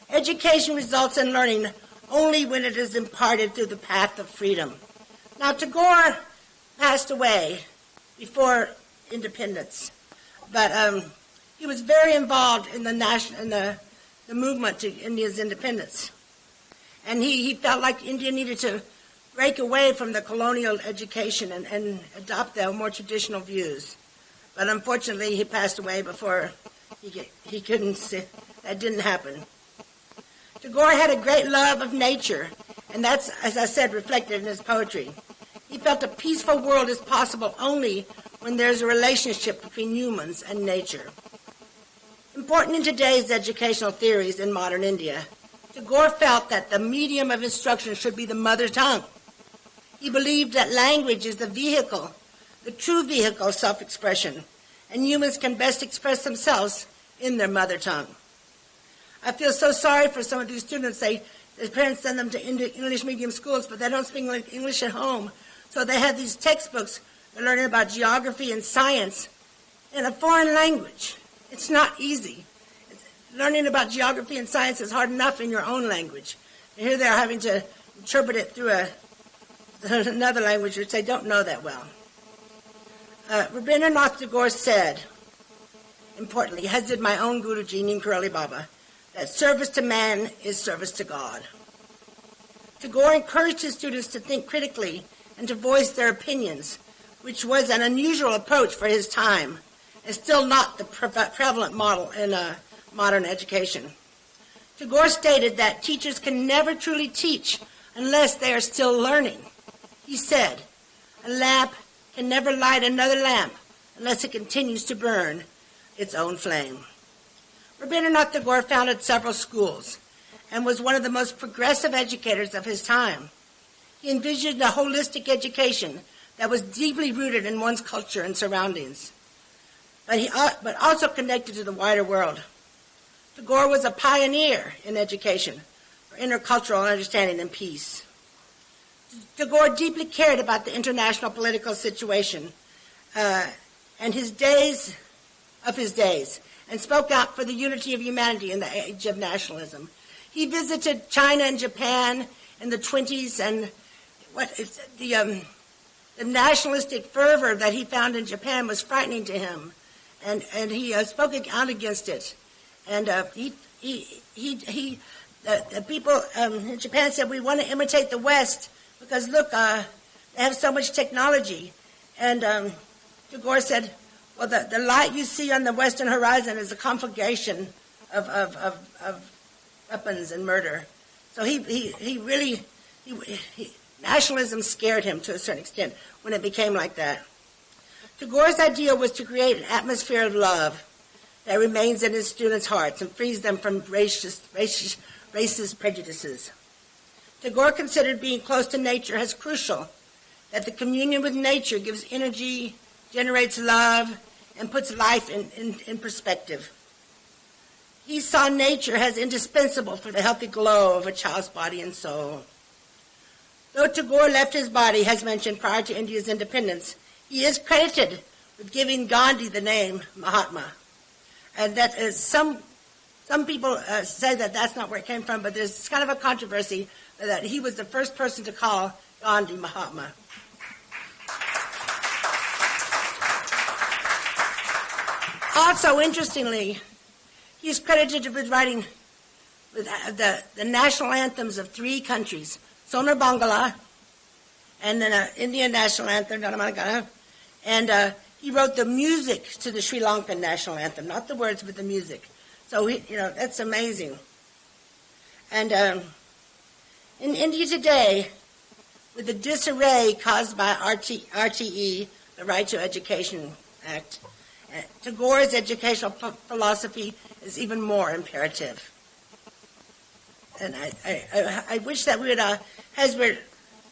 education results in learning only when it is imparted through the path of freedom. Now, Tagore passed away before independence, but he was very involved in the movement to India's independence. And he felt like India needed to break away from the colonial education and adopt their more traditional views. But unfortunately, he passed away before he couldn't see. That didn't happen. Tagore had a great love of nature, and that's, as I said, reflected in his poetry. He felt a peaceful world is possible only when there's a relationship between humans and nature. Important in today's educational theories in modern India, Tagore felt that the medium of instruction should be the mother tongue. He believed that language is the vehicle, the true vehicle of self-expression, and humans can best express themselves in their mother tongue. I feel so sorry for some of these students. Their parents send them to English medium schools, but they don't speak English at home. So they have these textbooks. They're learning about geography and science in a foreign language. It's not easy. Learning about geography and science is hard enough in your own language. And here they're having to interpret it through another language which they don't know that well. Rabindranath Tagore said, importantly, as did my own Guruji, Neem Karoli Baba, that service to man is service to God. Tagore encouraged his students to think critically and to voice their opinions, which was an unusual approach for his time, and still not the prevalent model in modern education. Tagore stated that teachers can never truly teach unless they are still learning. He said, a lamp can never light another lamp unless it continues to burn its own flame. Rabindranath Tagore founded several schools and was one of the most progressive educators of his time. He envisioned a holistic education that was deeply rooted in one's culture and surroundings, but also connected to the wider world. Tagore was a pioneer in education for intercultural understanding and peace. Tagore deeply cared about the international political situation and his days, and spoke out for the unity of humanity in the age of nationalism. He visited China and Japan in the 1920s, and the nationalistic fervor that he found in Japan was frightening to him, and he spoke out against it. And the people in Japan said, we want to imitate the West because, look, they have so much technology. And Tagore said, well, the light you see on the western horizon is a conflagration of weapons and murder. So nationalism scared him to a certain extent when it became like that. Tagore's idea was to create an atmosphere of love that remains in his students' hearts and frees them from racist racist prejudices. Tagore considered being close to nature as crucial, that the communion with nature gives energy, generates love, and puts life in perspective. He saw nature as indispensable for the healthy glow of a child's body and soul. Though Tagore left his body, as mentioned, prior to India's independence, he is credited with giving Gandhi the name Mahatma. And that is some people say that that's not where it came from, but there's kind of a controversy that he was the first person to call Gandhi Mahatma. Also, interestingly, he's credited with writing with the national anthems of 3 countries, Sonar Bangla, and then an Indian national anthem, Janamanagana, and he wrote the music to the Sri Lankan national anthem, not the words, but the music. So, that's amazing. And in India today, with the disarray caused by RTE, the Right to Education Act, Tagore's educational philosophy is even more imperative. And I wish that we would, as we're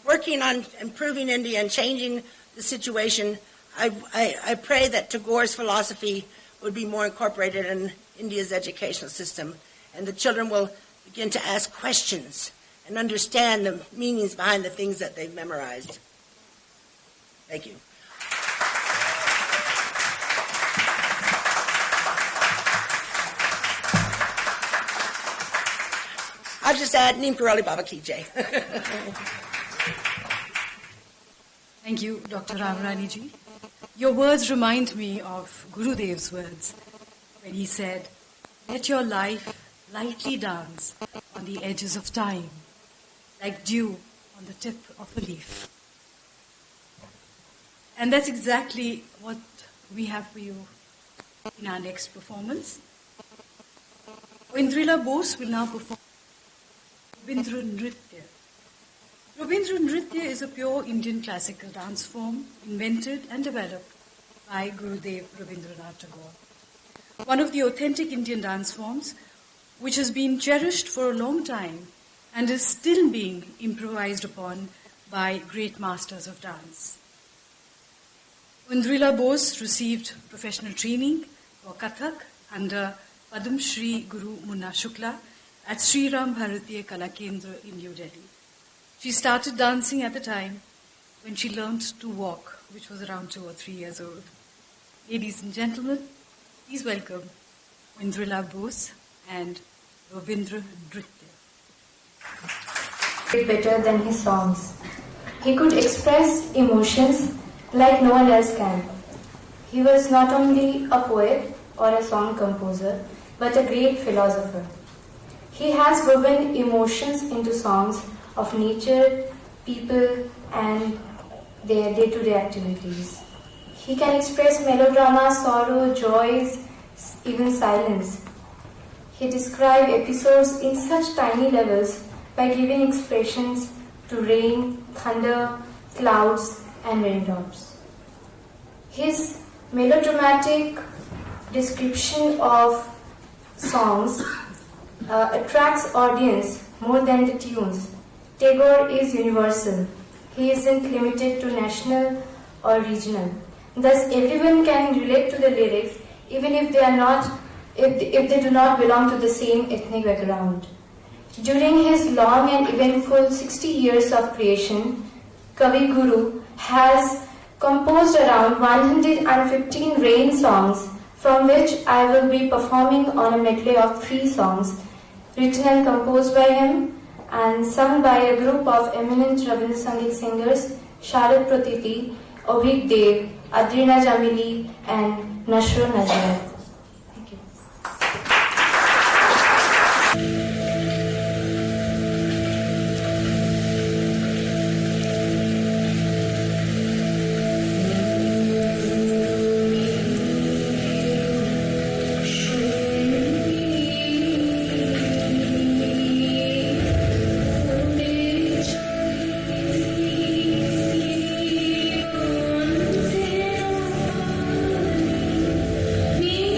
working on improving India and changing the situation, I pray that Tagore's philosophy would be more incorporated in India's educational system, and the children will begin to ask questions and understand the meanings behind the things that they've memorized. Thank you. I'll just add Neem Karoli Baba Ki Jai. Thank you, Dr. Ramarani ji. Your words remind me of Gurudev's words when he said, "Let your life lightly dance on the edges of time, like dew on the tip of a leaf." And that's exactly what we have for you in our next performance. Indrila Bose will now perform Rabindranath Nritya. Rabindranath Nritya is a pure Indian classical dance form invented and developed by Gurudev Rabindranath Tagore. One of the authentic Indian dance forms which has been cherished for a long time and is still being improvised upon by great masters of dance. Indrila Bose received professional training for Kathak under Padam Shri Guru Munna Shukla at Sri Ram Bharatiya Kala Kendra in New Delhi. She started dancing at the time when she learned to walk, which was around 2 or 3 years old. Ladies and gentlemen, please welcome Indrila Bose and Rabindranath Nritya. Better than his songs. He could express emotions like no one else can. He was not only a poet or a song composer, but a great philosopher. He has woven emotions into songs of nature, people, and their day-to-day activities. He can express melodrama, sorrow, joys, even silence. He describes episodes in such tiny levels by giving expressions to rain, thunder, clouds, and raindrops. His melodramatic description of songs attracts audience more than the tunes. Tagore is universal. He isn't limited to national or regional. Thus, everyone can relate to the lyrics, even if they are not, if they do not belong to the same ethnic background. During his long and eventful 60 years of creation, Kavi Guru has composed around 115 rain songs, from which I will be performing on a medley of 3 songs, written and composed by him and sung by a group of eminent Rabindra Sangeet singers, Sharad Pratiti, Obhik Dev, Adrina Jamili, and Nashro Najiyat. Thank you. Me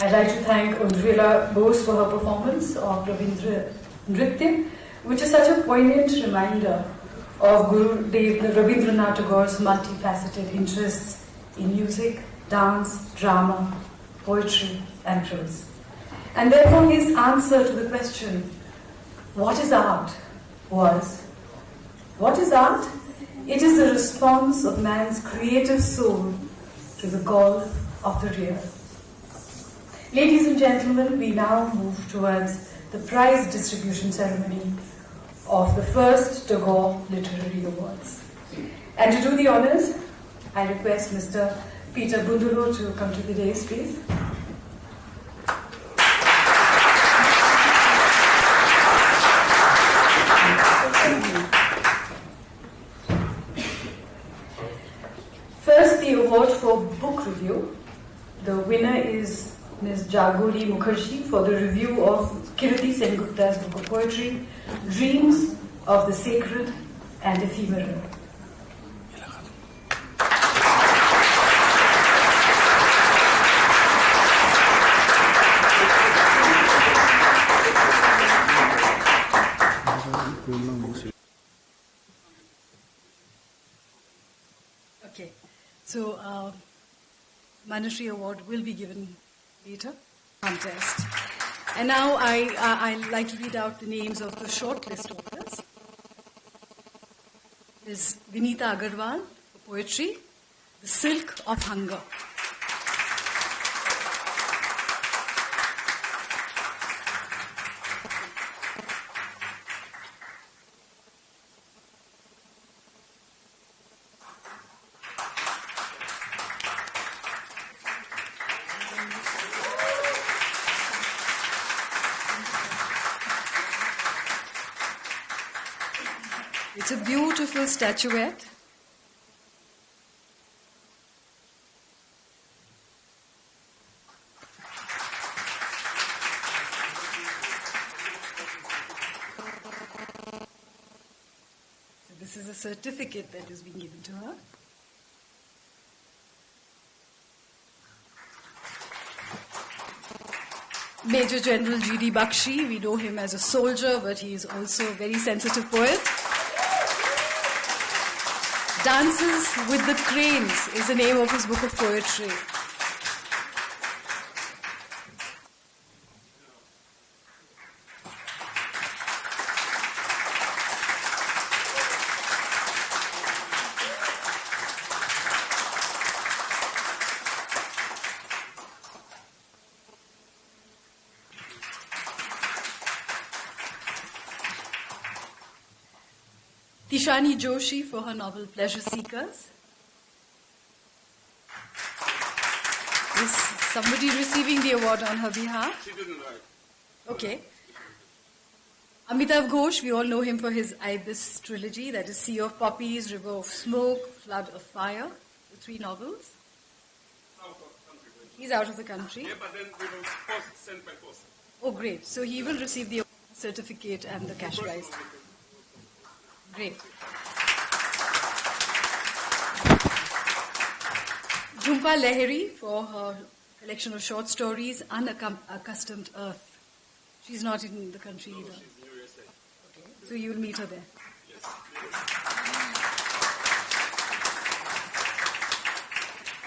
I'd like to thank Audrilla Bose for her performance of Rabindranath Nritya, which is such a poignant reminder of Rabindranath Tagore's multifaceted interests in music, dance, drama, poetry, and prose. And therefore his answer to the question, What is art? Was. What is art? It is the response of man's creative soul to the call of the real. Ladies and gentlemen, we now move towards the prize distribution ceremony of the first Tagore Literary Awards. And to do the honors, I request Mr. Peter Bundulo to come to the dais, please. First, the award for book review. The winner is Ms. Jagori Mukherjee for the review of Kirti Sengupta's book of poetry, Dreams of the Sacred and Ephemeral. Okay, so monetary award will be given later. Contest. And now I'd like to read out the names of the shortlist authors. There's Vinita Agarwal for poetry, The Silk of Hunger. It's a beautiful statuette. So this is a certificate that is being given to her. Major General G.D. Bakshi, we know him as a soldier, but he is also a very sensitive poet. Dances with the Cranes is the name of his book of poetry. Tishani Joshi for her novel Pleasure Seekers. Is somebody receiving the award on her behalf? She didn't write. Okay. Amitav Ghosh, we all know him for his Ibis trilogy, that is Sea of Poppies, River of Smoke, Flood of Fire, the 3 novels. Out of country. He's out of the country. Yeah, but then we will send by post. Oh, great. So he will receive the certificate and the cash prize. Great. Jhumpa Lahiri for her collection of short stories, Unaccustomed Earth. She's not in the country either. She's in USA. Okay. So you'll meet her there. Yes.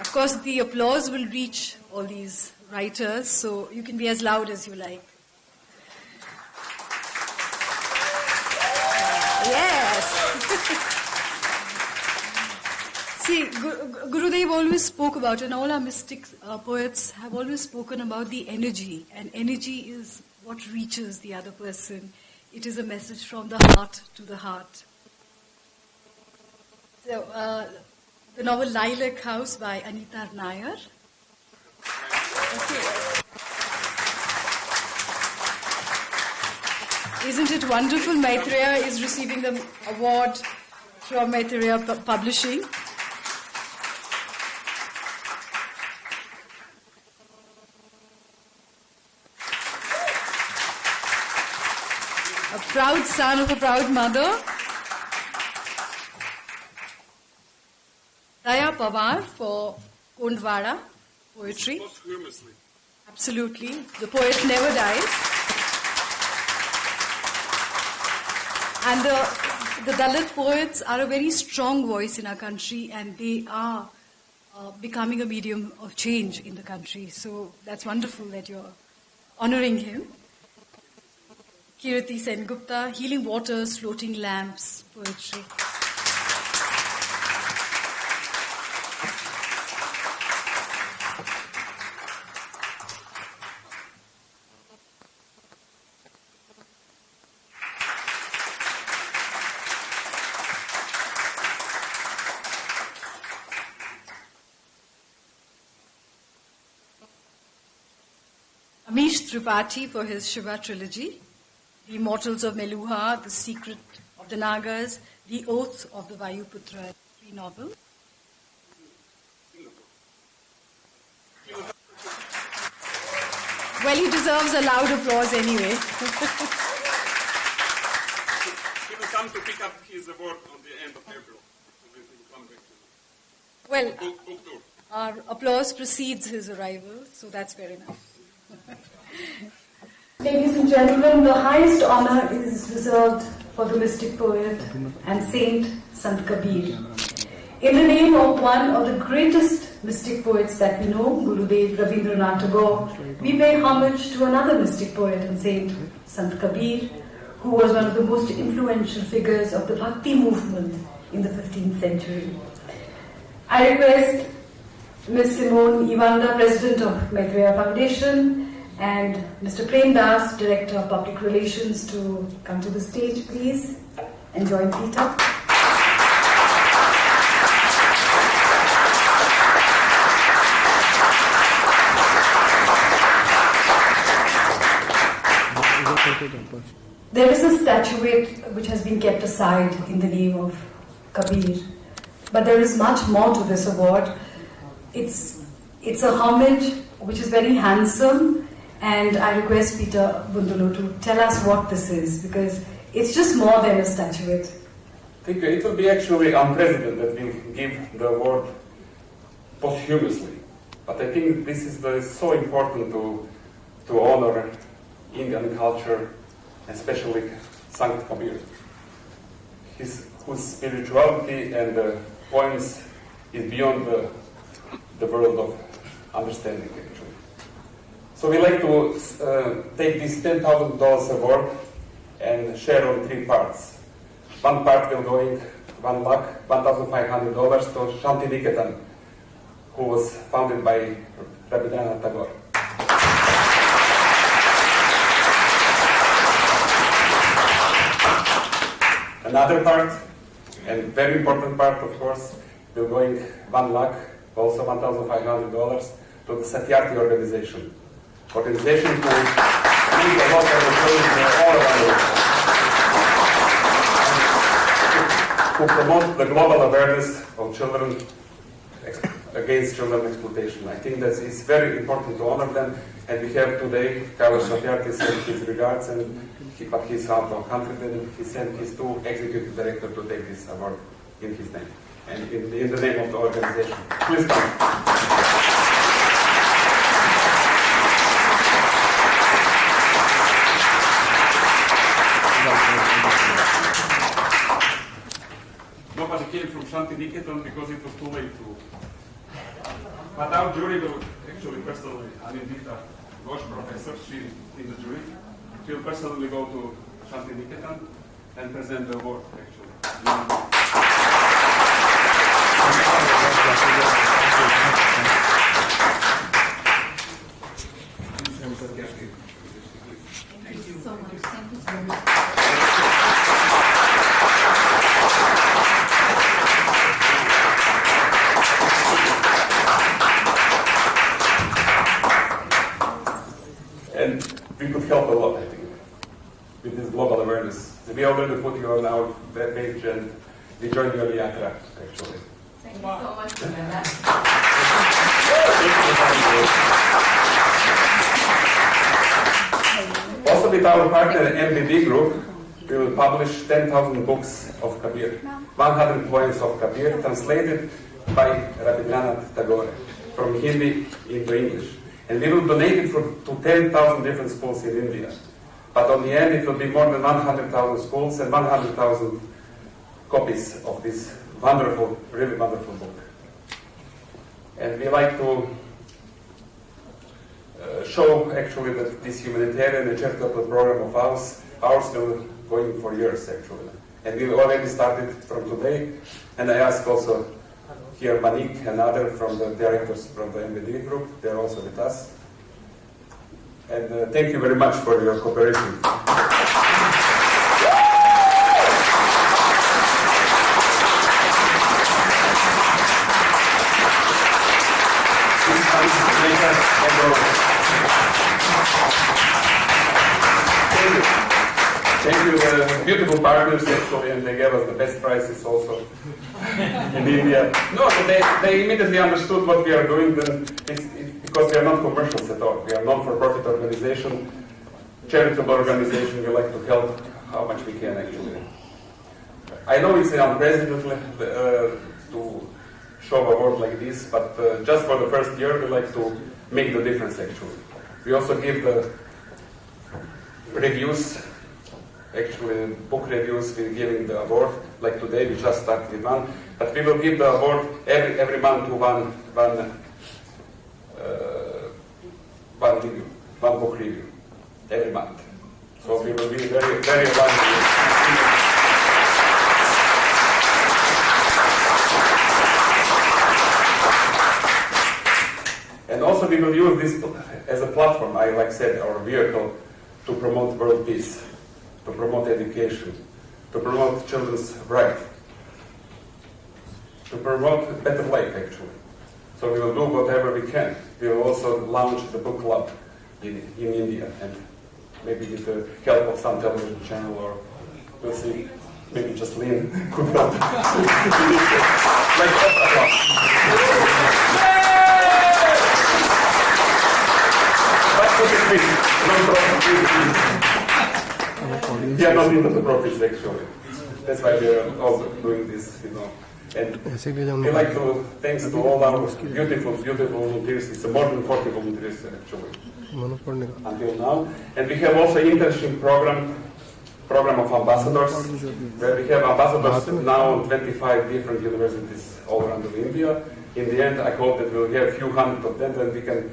Of course, the applause will reach all these writers, so you can be as loud as you like. Yes. See, Gurudev always spoke about, and all our mystic poets have always spoken about the energy, and energy is what reaches the other person. It is a message from the heart to the heart. So, the novel Lilac House by Anita Nair. Okay. Isn't it wonderful? Maitreya is receiving the award from Maitreya Publishing. A proud son of a proud mother. Daya Pawar for Kondwara poetry. Posthumously. Absolutely. The poet never dies. And the Dalit poets are a very strong voice in our country, and they are becoming a medium of change in the country. So that's wonderful that you're honoring him. Kirti Sengupta, Healing Waters, Floating Lamps, Poetry. Amish Tripathi for his Shiva trilogy, The Immortals of Meluha, The Secret of the Nagas, The Oath of the Vayuputra, three novels. Well, he deserves a loud applause anyway. He will come to pick up his award on the end of April. He will come back to Well, book tour. our applause precedes his arrival, so that's fair enough. Ladies and gentlemen, the highest honor is reserved for the mystic poet and saint Sant Kabir. In the name of one of the greatest mystic poets that we know, Gurudev Rabindranath Tagore, we pay homage to another mystic poet and saint, Sant Kabir, who was one of the most influential figures of the Bhakti movement in the 15th century. I request Ms. Simone Ivanda, President of Maitreya Foundation, and Mr. Prem Das, Director of Public Relations, to come to the stage, please, and join Peter. There is a statuette which has been kept aside in the name of Kabir, but there is much more to this award. It's a homage which is very handsome, and I request Peter Bundulo to tell us what this is, because it's just more than a statuette. I think it will be actually unprecedented that we give the award posthumously. But I think this is so important to honor Indian culture, especially Sant Kabir, whose spirituality and poems is beyond the world of understanding, actually. So we like to take this $10,000 award and share on three parts. One part will go in $1,500 to Shanti Niketan, who was founded by Rabindranath Tagore. Another part, and very important part, of course, will go in $1 lakh, also $1,500 to the Satyarthi organization who brings a lot of employees all around the world, who promote the global awareness of children against children exploitation. I think that it's very important to honor them, and we have today, Carlos Satyarthi sent his regards, and he's out of country, then he sent his two executive directors to take this award in his name, and in the name of the organization. Please come. Nobody came from Shanti Niketan because it was too late to. But our jury will actually personally, Anindita Ghosh, professor, she's in the jury. She will personally go to Shanti Niketan and present the award, actually. Thank you so much. Thank you so much. And we could help a lot, I think, with this global awareness. We already put you on our web page, and we joined your yatra, actually. Thank you so much for that. Also, with our partner MBB Group, we will publish 10,000 books of Kabir, 100 poems of Kabir, translated by Rabindranath Tagore from Hindi into English. And we will donate it to 10,000 different schools in India. But on the end, it will be more than 100,000 schools and 100,000 copies of this wonderful, really wonderful book. And we like to show actually that this humanitarian and charitable program of ours ours will going for years actually. And we already started from today. And I ask also here Manik and other from the directors from the MBD group. They're also with us. And thank you very much for your cooperation. Thank you, the beautiful partners actually, and they gave us the best prices also in India. No, they immediately understood what we are doing, then because we are not commercials at all. We are non-for-profit organization, charitable organization. We like to help how much we can actually. I know it's unprecedented to show award like this, but just for the first year, we like to make the difference actually. We also give the reviews, actually book reviews, we're giving the award. Like today, we just started with one, but we will give the award every month to one review, one book review, every month. So we will be very, very aligned. And also we will use this as a platform, I like said, our vehicle, to promote world peace, to promote education, to promote children's rights, to promote a better life actually. So we will do whatever we can. We will also launch the book club in India, and maybe with the help of some television channel, or we'll see, maybe just Lynn could help. We are not into the profits actually. That's why we are also doing this, you know. And we like to thanks to all our beautiful volunteers. It's more than 40 volunteers actually until now. And we have also internship program of ambassadors, where we have ambassadors now in 25 different universities all around India. In the end, I hope that we'll have a few hundred of them, and we can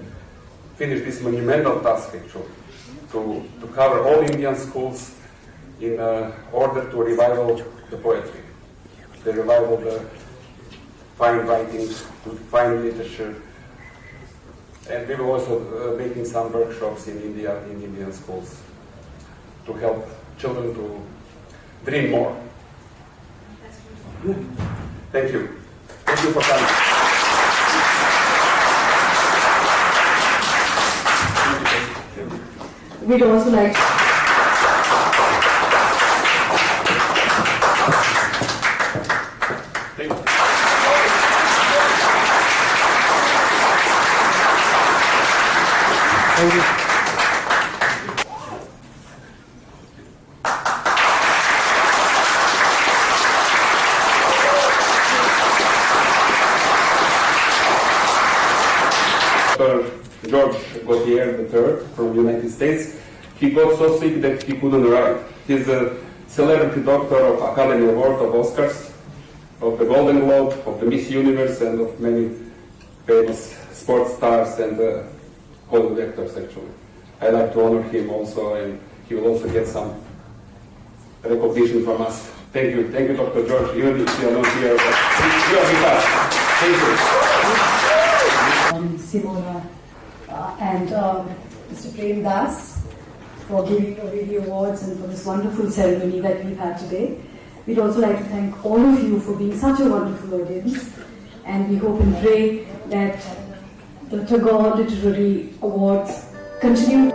finish this monumental task actually, to cover all Indian schools in order to revival the poetry, the revival the fine writing, fine literature, and we will also making some workshops in India, in Indian schools, to help children to dream more. Thank you. Thank you for coming. We'd also like Thank you. Thank you. George Gautier III from the United States. He got so sick that he couldn't write. He's a celebrity doctor of Academy Award, of Oscars, of the Golden Globe, of the Miss Universe, and of many famous sports stars and Hollywood actors actually. I'd like to honor him also, and he will also get some recognition from us. Thank you, Dr. George. You are not here, but you are with us. Thank you. Simona and Mr. Prem Das for giving away the awards and for this wonderful ceremony that we've had today. We'd also like to thank all of you for being such a wonderful audience, and we hope and pray that the Tagore Literary Awards continue